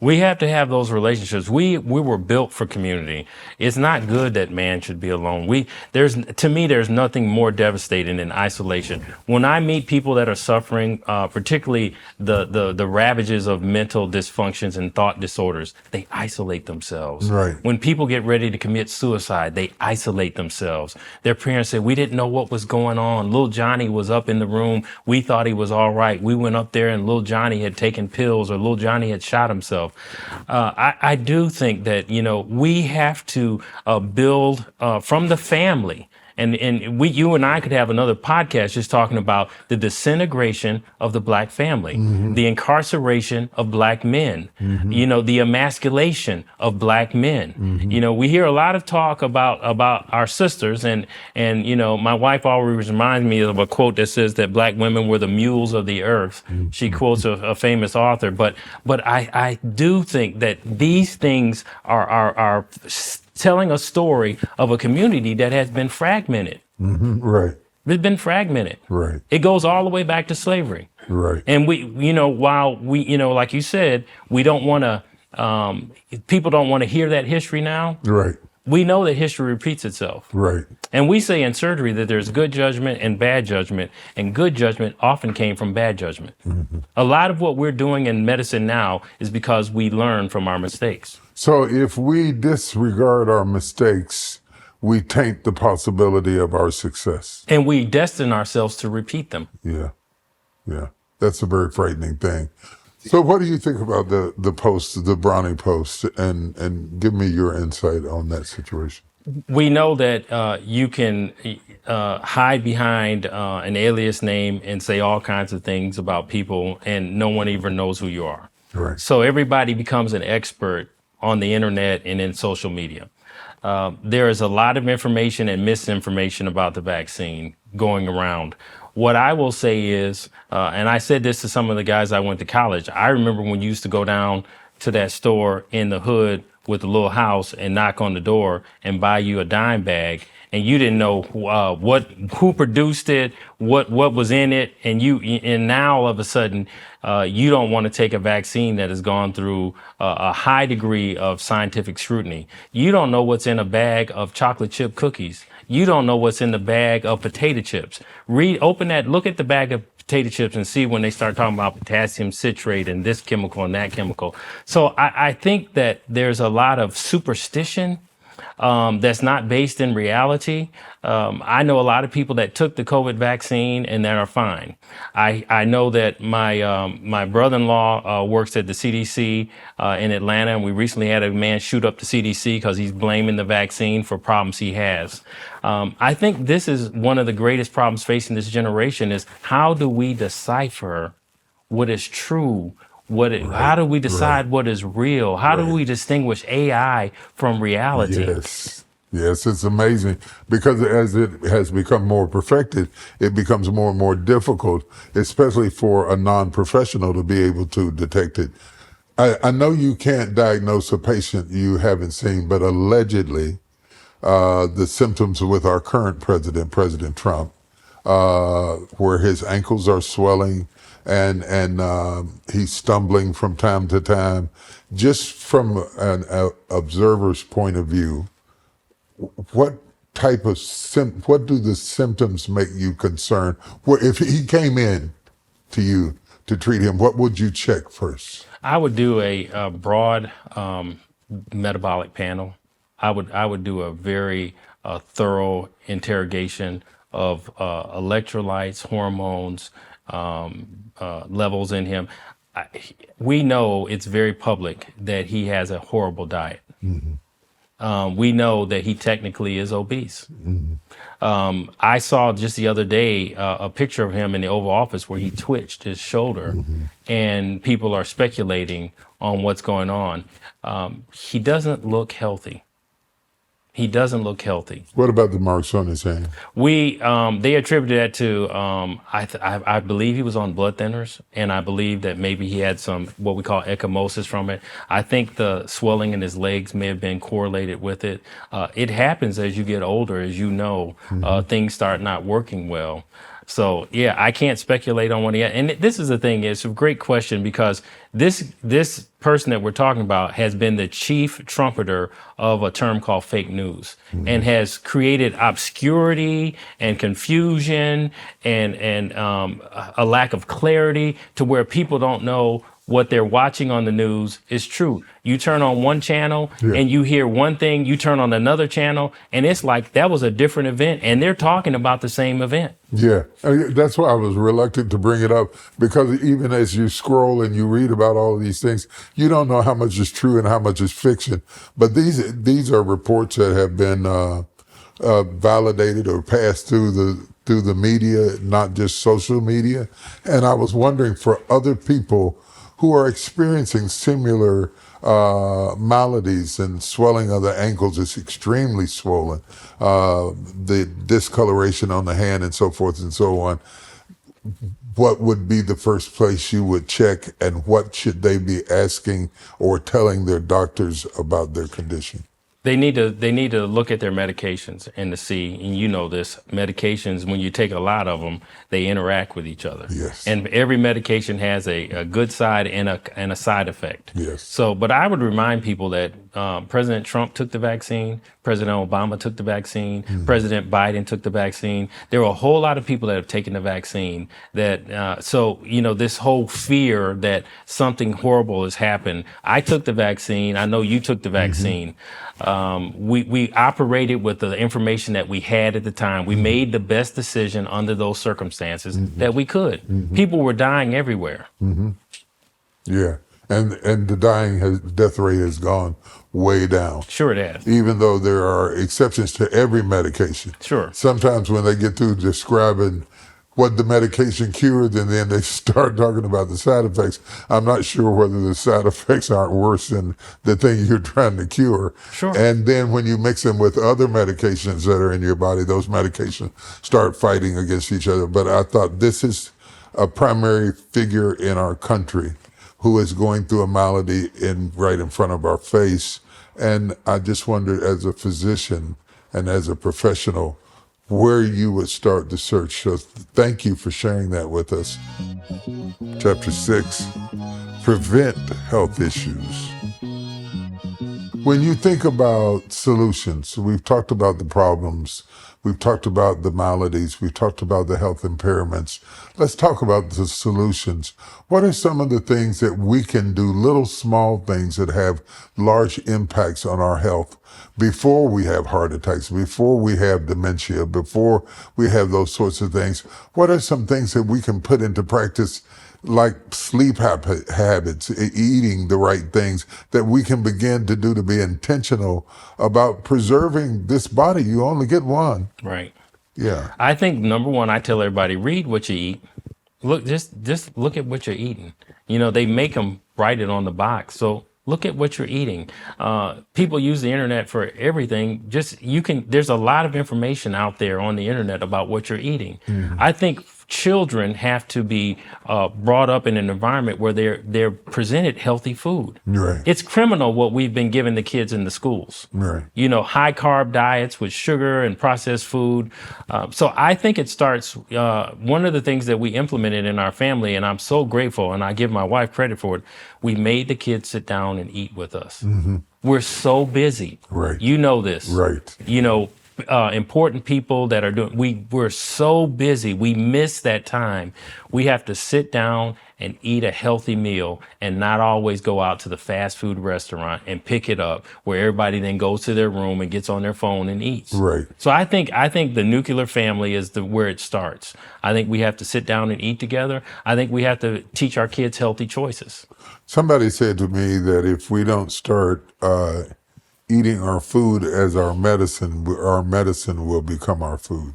We have to have those relationships. We were built for community. It's not good that man should be alone. To me, there's nothing more devastating than isolation. When I meet people that are suffering, particularly the ravages of mental dysfunctions and thought disorders, they isolate themselves. Right. When people get ready to commit suicide, they isolate themselves. Their parents say, we didn't know what was going on. Little Johnny was up in the room. We thought he was all right. We went up there and little Johnny had taken pills or little Johnny had shot himself. I do think that, we have to build from the family. And you and I could have another podcast just talking about the disintegration of the black family, the incarceration of black men, the emasculation of black men. We hear a lot of talk about our sisters, and my wife always reminds me of a quote that says that black women were the mules of the earth. She quotes a famous author, but I do think that these things are telling a story of a community that has been fragmented. Right. It's been fragmented. Right. It goes all the way back to slavery. Right. And while we, like you said, we don't want to, people don't want to hear that history now. Right. We know that history repeats itself. Right. And we say in surgery that there's good judgment and bad judgment, and good judgment often came from bad judgment. A lot of what we're doing in medicine now is because we learn from our mistakes. So if we disregard our mistakes, we taint the possibility of our success. And we destine ourselves to repeat them. Yeah. Yeah. That's a very frightening thing. So what do you think about the post, the Brownie post, and give me your insight on that situation? We know that you can hide behind an alias name and say all kinds of things about people, and no one even knows who you are. Right. So everybody becomes an expert on the internet and in social media. There is a lot of information and misinformation about the vaccine going around. What I will say is, and I said this to some of the guys I went to college, I remember when you used to go down to that store in the hood with a little house and knock on the door and buy you a dime bag, and you didn't know who produced it, what was in it, and now all of a sudden you don't want to take a vaccine that has gone through a high degree of scientific scrutiny. You don't know what's in a bag of chocolate chip cookies. You don't know what's in the bag of potato chips. Look at the bag of potato chips and see when they start talking about potassium citrate and this chemical and that chemical. So I think that there's a lot of superstition that's not based in reality. I know a lot of people that took the COVID vaccine and that are fine. I know that my brother-in-law works at the CDC in Atlanta, and we recently had a man shoot up the CDC because he's blaming the vaccine for problems he has. I think this is one of the greatest problems facing this generation is how do we decipher what is true? How do we decide what is real? How do we distinguish AI from reality? Yes, it's amazing because as it has become more perfected, it becomes more and more difficult, especially for a non-professional to be able to detect it. I know you can't diagnose a patient you haven't seen, but allegedly, the symptoms with our current president, President Trump, where his ankles are swelling and he's stumbling from time to time. Just from an observer's point of view, what type of what do the symptoms make you concerned? If he came in to you to treat him, what would you check first? I would do a broad metabolic panel. I would do a very thorough interrogation of electrolytes, hormones, levels in him. We know it's very public that he has a horrible diet. We know that he technically is obese. I saw just the other day a picture of him in the Oval Office where he twitched his shoulder, and people are speculating on what's going on. He doesn't look healthy. He doesn't look healthy. What about the marks on his hand? They attributed that to, I believe he was on blood thinners, and I believe that maybe he had some, what we call ecchymosis from it. I think the swelling in his legs may have been correlated with it. It happens as you get older, as you know, things start not working well. So yeah, I can't speculate on what he had. And this is the thing, it's a great question because this person that we're talking about has been the chief trumpeter of a term called fake news and has created obscurity and confusion and a lack of clarity to where people don't know what they're watching on the news is true. You turn on one channel and you hear one thing, you turn on another channel, and it's like that was a different event, and they're talking about the same event. Yeah, that's why I was reluctant to bring it up, because even as you scroll and you read about all of these things, you don't know how much is true and how much is fiction. But these are reports that have been validated or passed through the media, not just social media. And I was wondering, for other people who are experiencing similar maladies, and swelling of the ankles is extremely swollen, the discoloration on the hand and so forth and so on, what would be the first place you would check, and what should they be asking or telling their doctors about their condition? They need to look at their medications and to see, and you know this, medications, when you take a lot of them, they interact with each other. Yes. And every medication has a good side and a side effect. Yes. So, but I would remind people that President Trump took the vaccine, President Obama took the vaccine, President Biden took the vaccine. There are a whole lot of people that have taken the vaccine that, so, you know, this whole fear that something horrible has happened. I took the vaccine. I know you took the vaccine. We operated with the information that we had at the time. We made the best decision under those circumstances that we could. People were dying everywhere. Yeah. And the death rate has gone way down. Sure it has. Even though there are exceptions to every medication. Sure. Sometimes when they get through describing what the medication cured, and then they start talking about the side effects, I'm not sure whether the side effects aren't worse than the thing you're trying to cure. Sure. And then when you mix them with other medications that are in your body, those medications start fighting against each other. But I thought this is a primary figure in our country who is going through a malady right in front of our face. And I just wondered, as a physician and as a professional, where you would start the search. So thank you for sharing that with us. Chapter 6, Prevent Health Issues. When you think about solutions, we've talked about the problems, we've talked about the maladies, we've talked about the health impairments. Let's talk about the solutions. What are some of the things that we can do, little small things that have large impacts on our health before we have heart attacks, before we have dementia, before we have those sorts of things? What are some things that we can put into practice, like sleep habits, eating the right things, that we can begin to do to be intentional about preserving this body? You only get one. Right. Yeah. I think number one, I tell everybody, read what you eat. Look, just look at what you're eating. You know, they make them write it on the box. So look at what you're eating. People use the internet for everything. There's a lot of information out there on the internet about what you're eating. I think children have to be brought up in an environment where they're presented healthy food. Right. It's criminal what we've been giving the kids in the schools. Right. You know, high carb diets with sugar and processed food. So I think it starts, one of the things that we implemented in our family, and I'm so grateful, and I give my wife credit for it, we made the kids sit down and eat with us. We're so busy. Right. You know this. Right. You know, important people that are we're so busy, we miss that time. We have to sit down and eat a healthy meal and not always go out to the fast food restaurant and pick it up where everybody then goes to their room and gets on their phone and eats. Right. So I think the nuclear family is where it starts. I think we have to sit down and eat together. I think we have to teach our kids healthy choices. Somebody said to me that if we don't start eating our food as our medicine will become our food.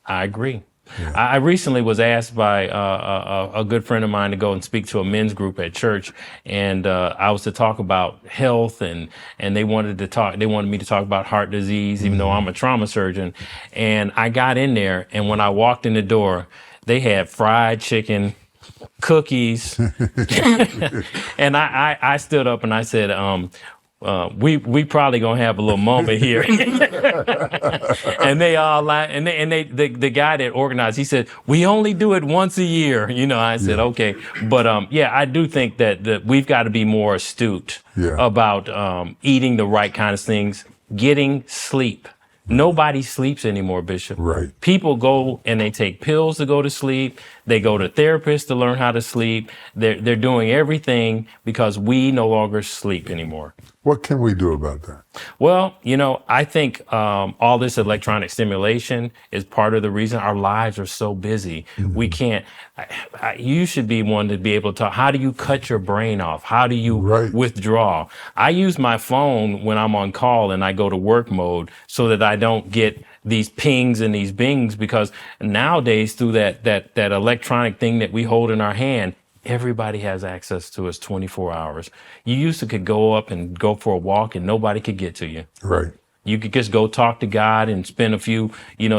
I agree. Yeah. I recently was asked by a good friend of mine to go and speak to a men's group at church, and I was to talk about health, and they wanted me to talk about heart disease, even though I'm a trauma surgeon. And I got in there, and when I walked in the door, they had fried chicken, cookies, and I stood up and I said, we probably gonna have a little moment here. And they all like, and the guy that organized, he said, we only do it once a year. You know, I said, okay. But yeah, I do think that we've got to be more astute about eating the right kind of things, getting sleep. Nobody sleeps anymore, Bishop. Right. People go and they take pills to go to sleep. They go to therapists to learn how to sleep. They're doing everything because we no longer sleep anymore. What can we do about that? Well, you know, I think all this electronic stimulation is part of the reason our lives are so busy. We can't, you should be one to be able to talk. How do you cut your brain off? How do you withdraw? I use my phone when I'm on call and I go to work mode so that I don't get these pings and these bings, because nowadays through that electronic thing that we hold in our hand, everybody has access to us 24 hours. You used to could go up and go for a walk and nobody could get to you. Right. You could just go talk to God and spend a few,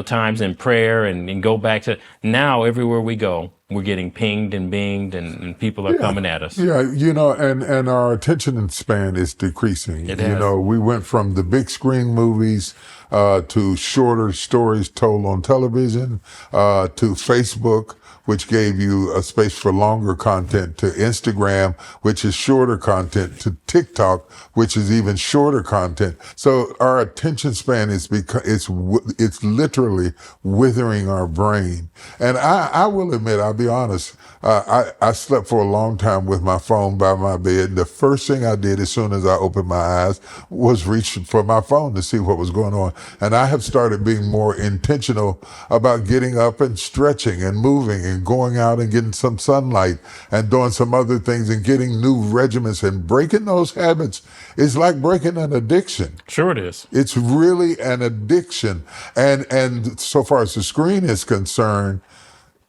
times in prayer and go back to, now everywhere we go, we're getting pinged and binged and people are coming at us. Yeah, and our attention span is decreasing. It has. We went from the big screen movies to shorter stories told on television, to Facebook, which gave you a space for longer content, to Instagram, which is shorter content, to TikTok, which is even shorter content. So our attention span is it's literally withering our brain. And I will admit, I'll be honest, I slept for a long time with my phone by my bed. The first thing I did as soon as I opened my eyes was reach for my phone to see what was going on. And I have started being more intentional about getting up and stretching and moving and going out and getting some sunlight and doing some other things and getting new regimens and breaking those habits. It's like breaking an addiction. Sure it is. It's really an addiction. And so far as the screen is concerned,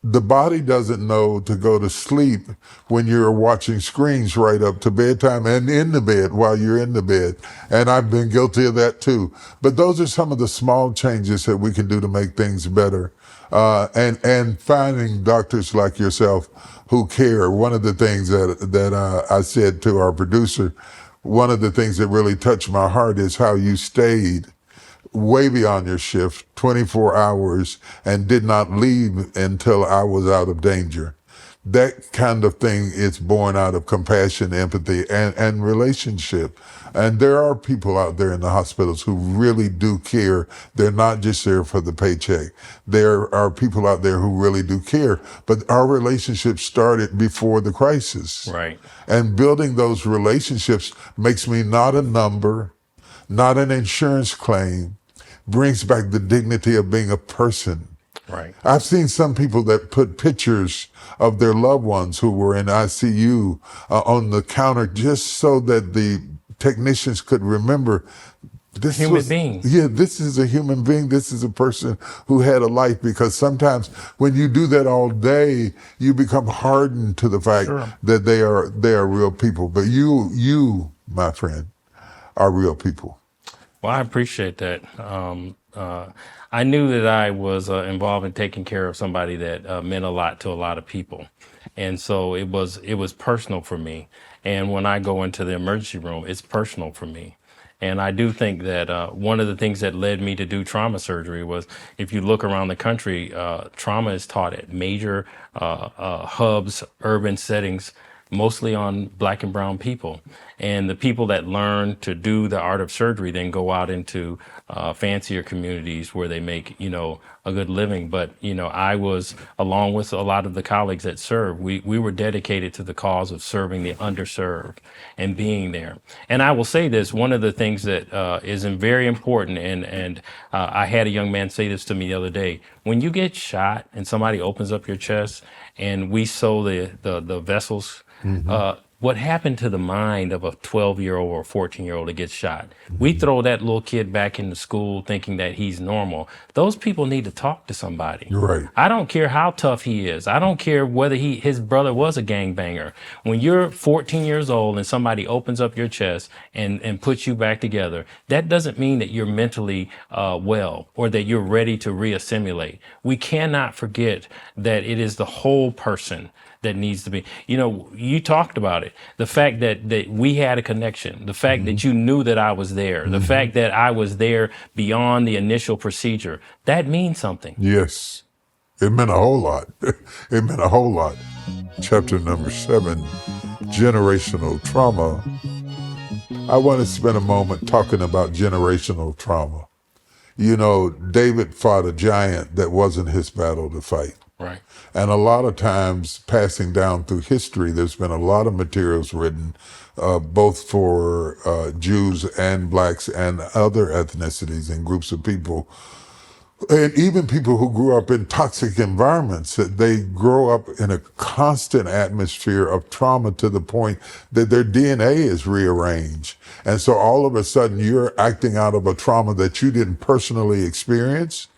the body doesn't know to go to sleep when you're watching screens right up to bedtime and in the bed while you're in the bed. And I've been guilty of that too. But those are some of the small changes that we can do to make things better. And finding doctors like yourself who care. One of the things that I said to our producer, one of the things that really touched my heart is how you stayed way beyond your shift, 24 hours, and did not leave until I was out of danger. that kind of thing is born out of compassion, empathy, and relationship. And there are people out there in the hospitals who really do care. They're not just there for the paycheck. There are people out there who really do care. But our relationship started before the crisis. Right. And building those relationships makes me not a number, not an insurance claim, brings back the dignity of being a person. Right. I've seen some people that put pictures of their loved ones who were in ICU on the counter just so that the technicians could remember this Human being. Yeah, this is a human being. This is a person who had a life, because sometimes when you do that all day, you become hardened to the fact that they are real people. But you, my friend, are real people. Well, I appreciate that. I knew that I was involved in taking care of somebody that meant a lot to a lot of people. And so it was personal for me. And when I go into the emergency room, it's personal for me. And I do think that one of the things that led me to do trauma surgery was, if you look around the country, trauma is taught at major hubs, urban settings, mostly on Black and brown people. And the people that learn to do the art of surgery then go out into fancier communities where they make, a good living. But, I was, along with a lot of the colleagues that served, we were dedicated to the cause of serving the underserved and being there. And I will say this, one of the things that is very important, and I had a young man say this to me the other day: when you get shot and somebody opens up your chest and we sew the vessels, what happened to the mind of a 12-year-old or 14-year-old that gets shot? We throw that little kid back into school thinking that he's normal. Those people need to talk to somebody. Right. I don't care how tough he is. I don't care whether his brother was a gangbanger. When you're 14 years old and somebody opens up your chest and puts you back together, that doesn't mean that you're mentally well or that you're ready to reassimilate. We cannot forget that it is the whole person that needs to be. You talked about it. The fact that we had a connection, the fact that you knew that I was there, the fact that I was there beyond the initial procedure, that means something. Yes. It meant a whole lot. It meant a whole lot. Chapter number 7, generational trauma. I want to spend a moment talking about generational trauma. David fought a giant that wasn't his battle to fight. Right. And a lot of times, passing down through history, there's been a lot of materials written, both for Jews and Blacks and other ethnicities and groups of people, and even people who grew up in toxic environments, that they grow up in a constant atmosphere of trauma to the point that their DNA is rearranged. And so all of a sudden, you're acting out of a trauma that you didn't personally experience.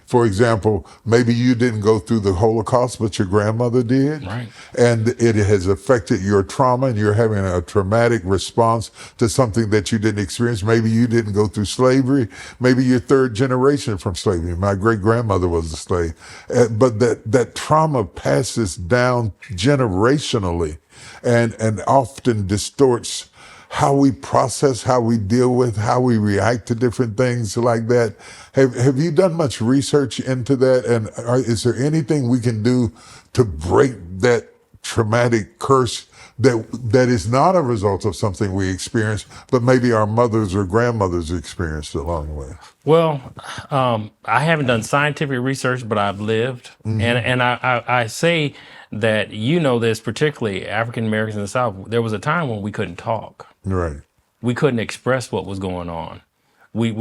For example, maybe you didn't go through the Holocaust, but your grandmother did. Right. And it has affected your trauma, and you're having a traumatic response to something that you didn't experience. Maybe you didn't go through slavery. Maybe you're third generation from slavery. My great-grandmother was a slave. But that trauma passes down generationally and often distorts how we process, how we deal with, how we react to different things like that. Have you done much research into that? And is there anything we can do to break that traumatic curse that is not a result of something we experienced, but maybe our mothers or grandmothers experienced along the way? Well, I haven't done scientific research, but I've lived. And I say that, this, particularly African Americans in the South, there was a time when we couldn't talk. Right. We couldn't express what was going on. We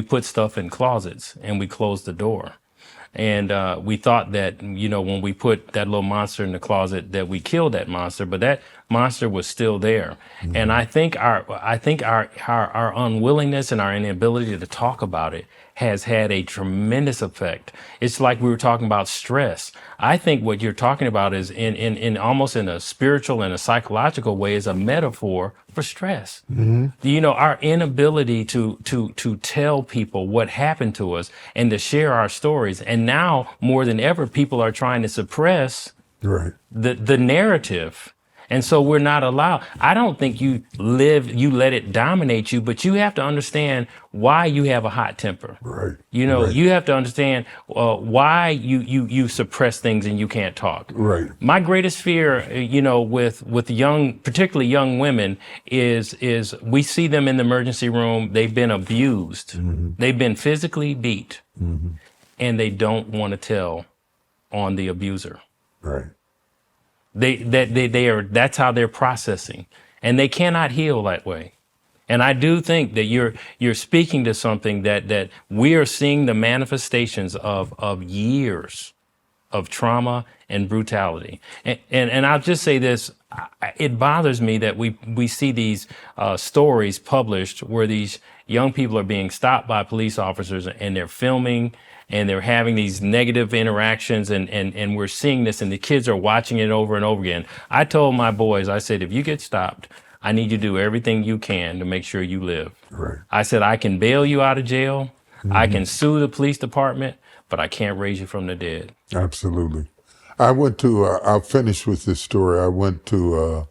put stuff in closets and we closed the door. And we thought that, when we put that little monster in the closet, that we killed that monster, but that monster was still there. And I think our unwillingness and our inability to talk about it has had a tremendous effect. It's like we were talking about stress. I think what you're talking about is in almost in a spiritual and a psychological way is a metaphor for stress. Our inability to tell people what happened to us and to share our stories. And now more than ever, people are trying to suppress the narrative. And so we're not allowed. I don't think you let it dominate you, but you have to understand why you have a hot temper. Right. You know, Right. you have to understand why you suppress things and you can't talk. Right. My greatest fear, with particularly young women, is we see them in the emergency room. They've been abused. They've been physically beat, and they don't want to tell on the abuser. Right. That's how they're processing, and they cannot heal that way. And I do think that you're speaking to something that we are seeing the manifestations of years of trauma and brutality. And I'll just say this, it bothers me that we see these stories published where these young people are being stopped by police officers and they're filming and they're having these negative interactions and we're seeing this and the kids are watching it over and over again. I told my boys, I said, if you get stopped, I need you to do everything you can to make sure you live. Right. I said, I can bail you out of jail. I can sue the police department, but I can't raise you from the dead. Absolutely. I'll finish with this story. I went to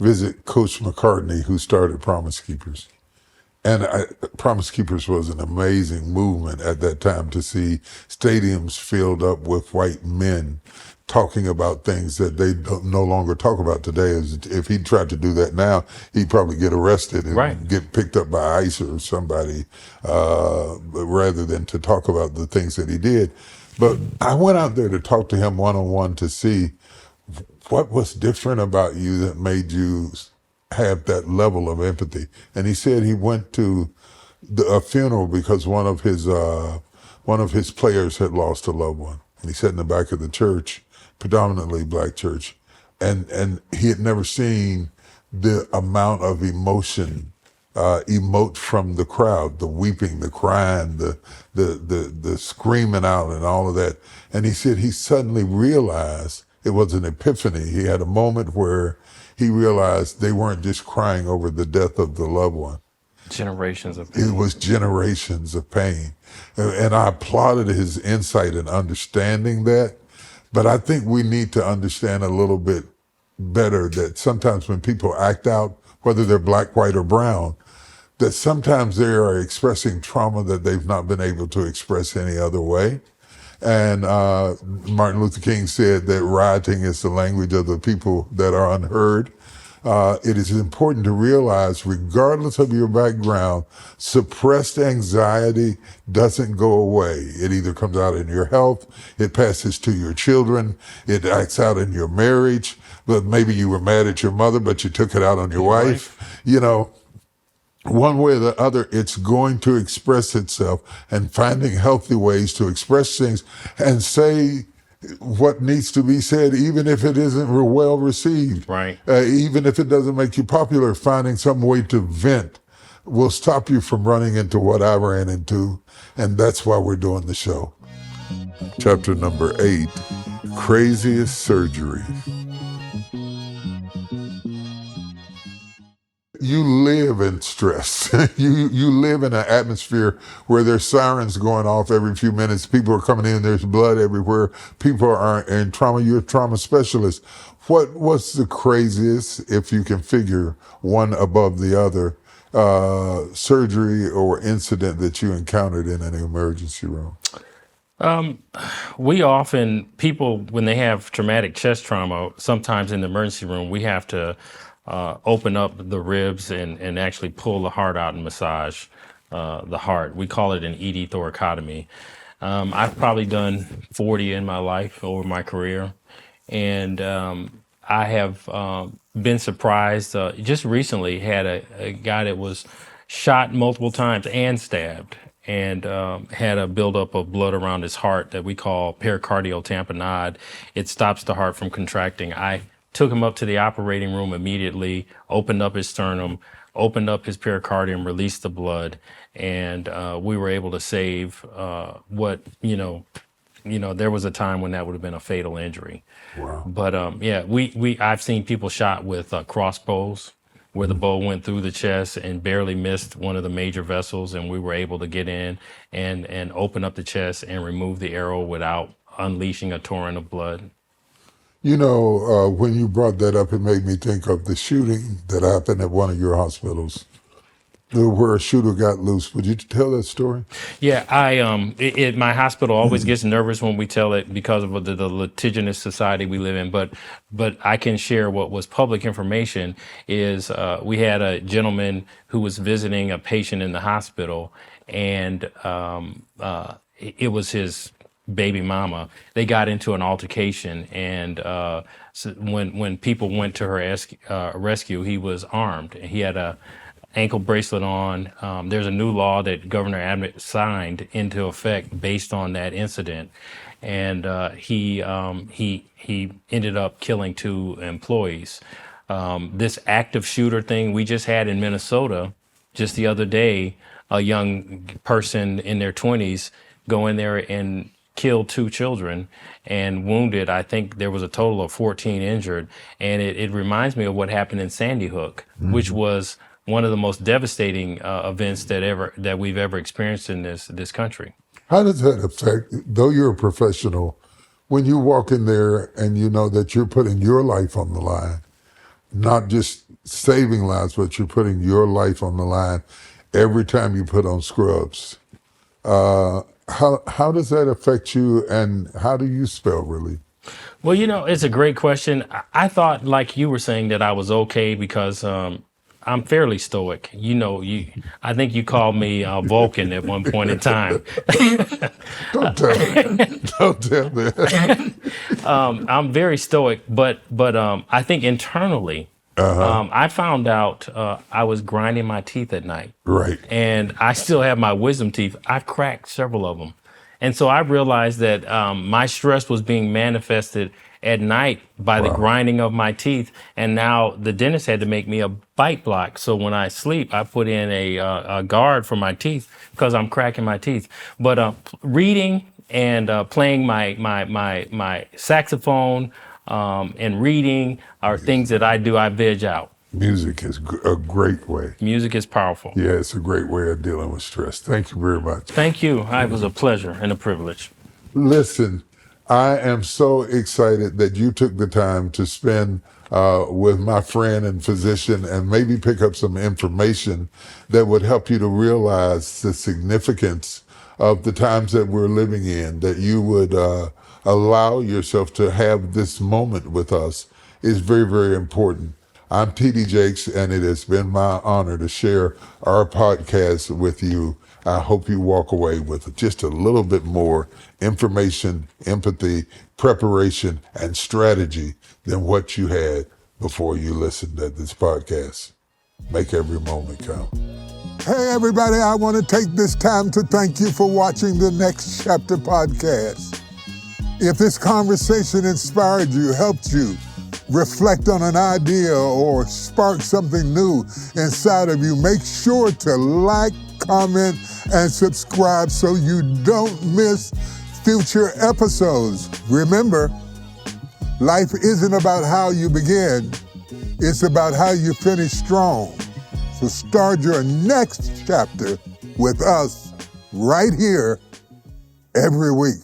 visit Coach McCartney, who started Promise Keepers. And Promise Keepers was an amazing movement at that time to see stadiums filled up with white men talking about things that they no longer talk about today. If he tried to do that now, he'd probably get arrested and get picked up by ICE or somebody, rather than to talk about the things that he did. But I went out there to talk to him one-on-one to see what was different about you that made you have that level of empathy. And he said he went to a funeral because one of his players had lost a loved one. And he sat in the back of the church, predominantly black church, and he had never seen the amount of emotion emote from the crowd, the weeping, the crying, the screaming out and all of that. And he said he suddenly realized, it was an epiphany. He had a moment where he realized they weren't just crying over the death of the loved one. Generations of pain. It was generations of pain. And I applauded his insight in understanding that. But I think we need to understand a little bit better that sometimes when people act out, whether they're black, white, or brown, that sometimes they are expressing trauma that they've not been able to express any other way. And Martin Luther King said that rioting is the language of the people that are unheard. It is important to realize, regardless of your background, suppressed anxiety doesn't go away. It either comes out in your health, it passes to your children, it acts out in your marriage, but maybe you were mad at your mother, but you took it out on your wife. You know, one way or the other, it's going to express itself, and finding healthy ways to express things and say what needs to be said, even if it isn't well received. Right. Even if it doesn't make you popular, finding some way to vent will stop you from running into what I ran into. And that's why we're doing the show. Chapter number 8, Craziest Surgery. You live in stress. you live in an atmosphere where there's sirens going off every few minutes. People are coming in. There's blood everywhere. People are in trauma. You're a trauma specialist. What's the craziest, if you can figure one above the other, surgery or incident that you encountered in an emergency room? People, when they have traumatic chest trauma, sometimes in the emergency room, we have to open up the ribs and actually pull the heart out and massage the heart. We call it an ED thoracotomy. I've probably done 40 in my life over my career. And I have been surprised. Just recently had a guy that was shot multiple times and stabbed and had a buildup of blood around his heart that we call pericardial tamponade. It stops the heart from contracting. I took him up to the operating room immediately, opened up his sternum, opened up his pericardium, released the blood, and we were able to save there was a time when that would have been a fatal injury. Wow. But I've seen people shot with crossbows where the bow went through the chest and barely missed one of the major vessels, and we were able to get in and open up the chest and remove the arrow without unleashing a torrent of blood. You know, when you brought that up, it made me think of the shooting that happened at one of your hospitals, where a shooter got loose. Would you tell that story? Yeah, my hospital always gets nervous when we tell it because of the litigious society we live in. But I can share what was public information is we had a gentleman who was visiting a patient in the hospital, and it was his baby mama. They got into an altercation, and so when people went to her rescue, he was armed. He had a ankle bracelet on. There's a new law that Governor Abbott signed into effect based on that incident, and he ended up killing 2 employees. This active shooter thing we just had in Minnesota just the other day, a young person in their 20s go in there and kill 2 children and wounded. I think there was a total of 14 injured. And it reminds me of what happened in Sandy Hook, which was one of the most devastating events that we've ever experienced in this country. How does that affect, though you're a professional, when you walk in there and you know that you're putting your life on the line, not just saving lives, but you're putting your life on the line every time you put on scrubs? How does that affect you, and how do you spell relief? Well, it's a great question. I thought, like you were saying, that I was okay because I'm fairly stoic. I think you called me Vulcan at one point in time. Don't tell me. Don't tell me. I'm very stoic, but I think internally, I found out I was grinding my teeth at night. Right. And I still have my wisdom teeth. I've cracked several of them. And so I realized that my stress was being manifested at night by the grinding of my teeth. And now the dentist had to make me a bite block. So when I sleep, I put in a guard for my teeth because I'm cracking my teeth. But reading and playing my saxophone and reading are things that I do. I veg out. Music is a great way. Music is powerful. Yeah, it's a great way of dealing with stress. Thank you very much. Thank you. It was a pleasure and a privilege. Listen, I am so excited that you took the time to spend with my friend and physician and maybe pick up some information that would help you to realize the significance of the times that we're living in, that you would allow yourself to have this moment with us is very, very important. I'm T.D. Jakes, and it has been my honor to share our podcast with you. I hope you walk away with just a little bit more information, empathy, preparation, and strategy than what you had before you listened to this podcast. Make every moment count. Hey, everybody, I want to take this time to thank you for watching the Next Chapter podcast. If this conversation inspired you, helped you, reflect on an idea or spark something new inside of you, make sure to like, comment, and subscribe so you don't miss future episodes. Remember, life isn't about how you begin, it's about how you finish strong. So start your next chapter with us right here every week.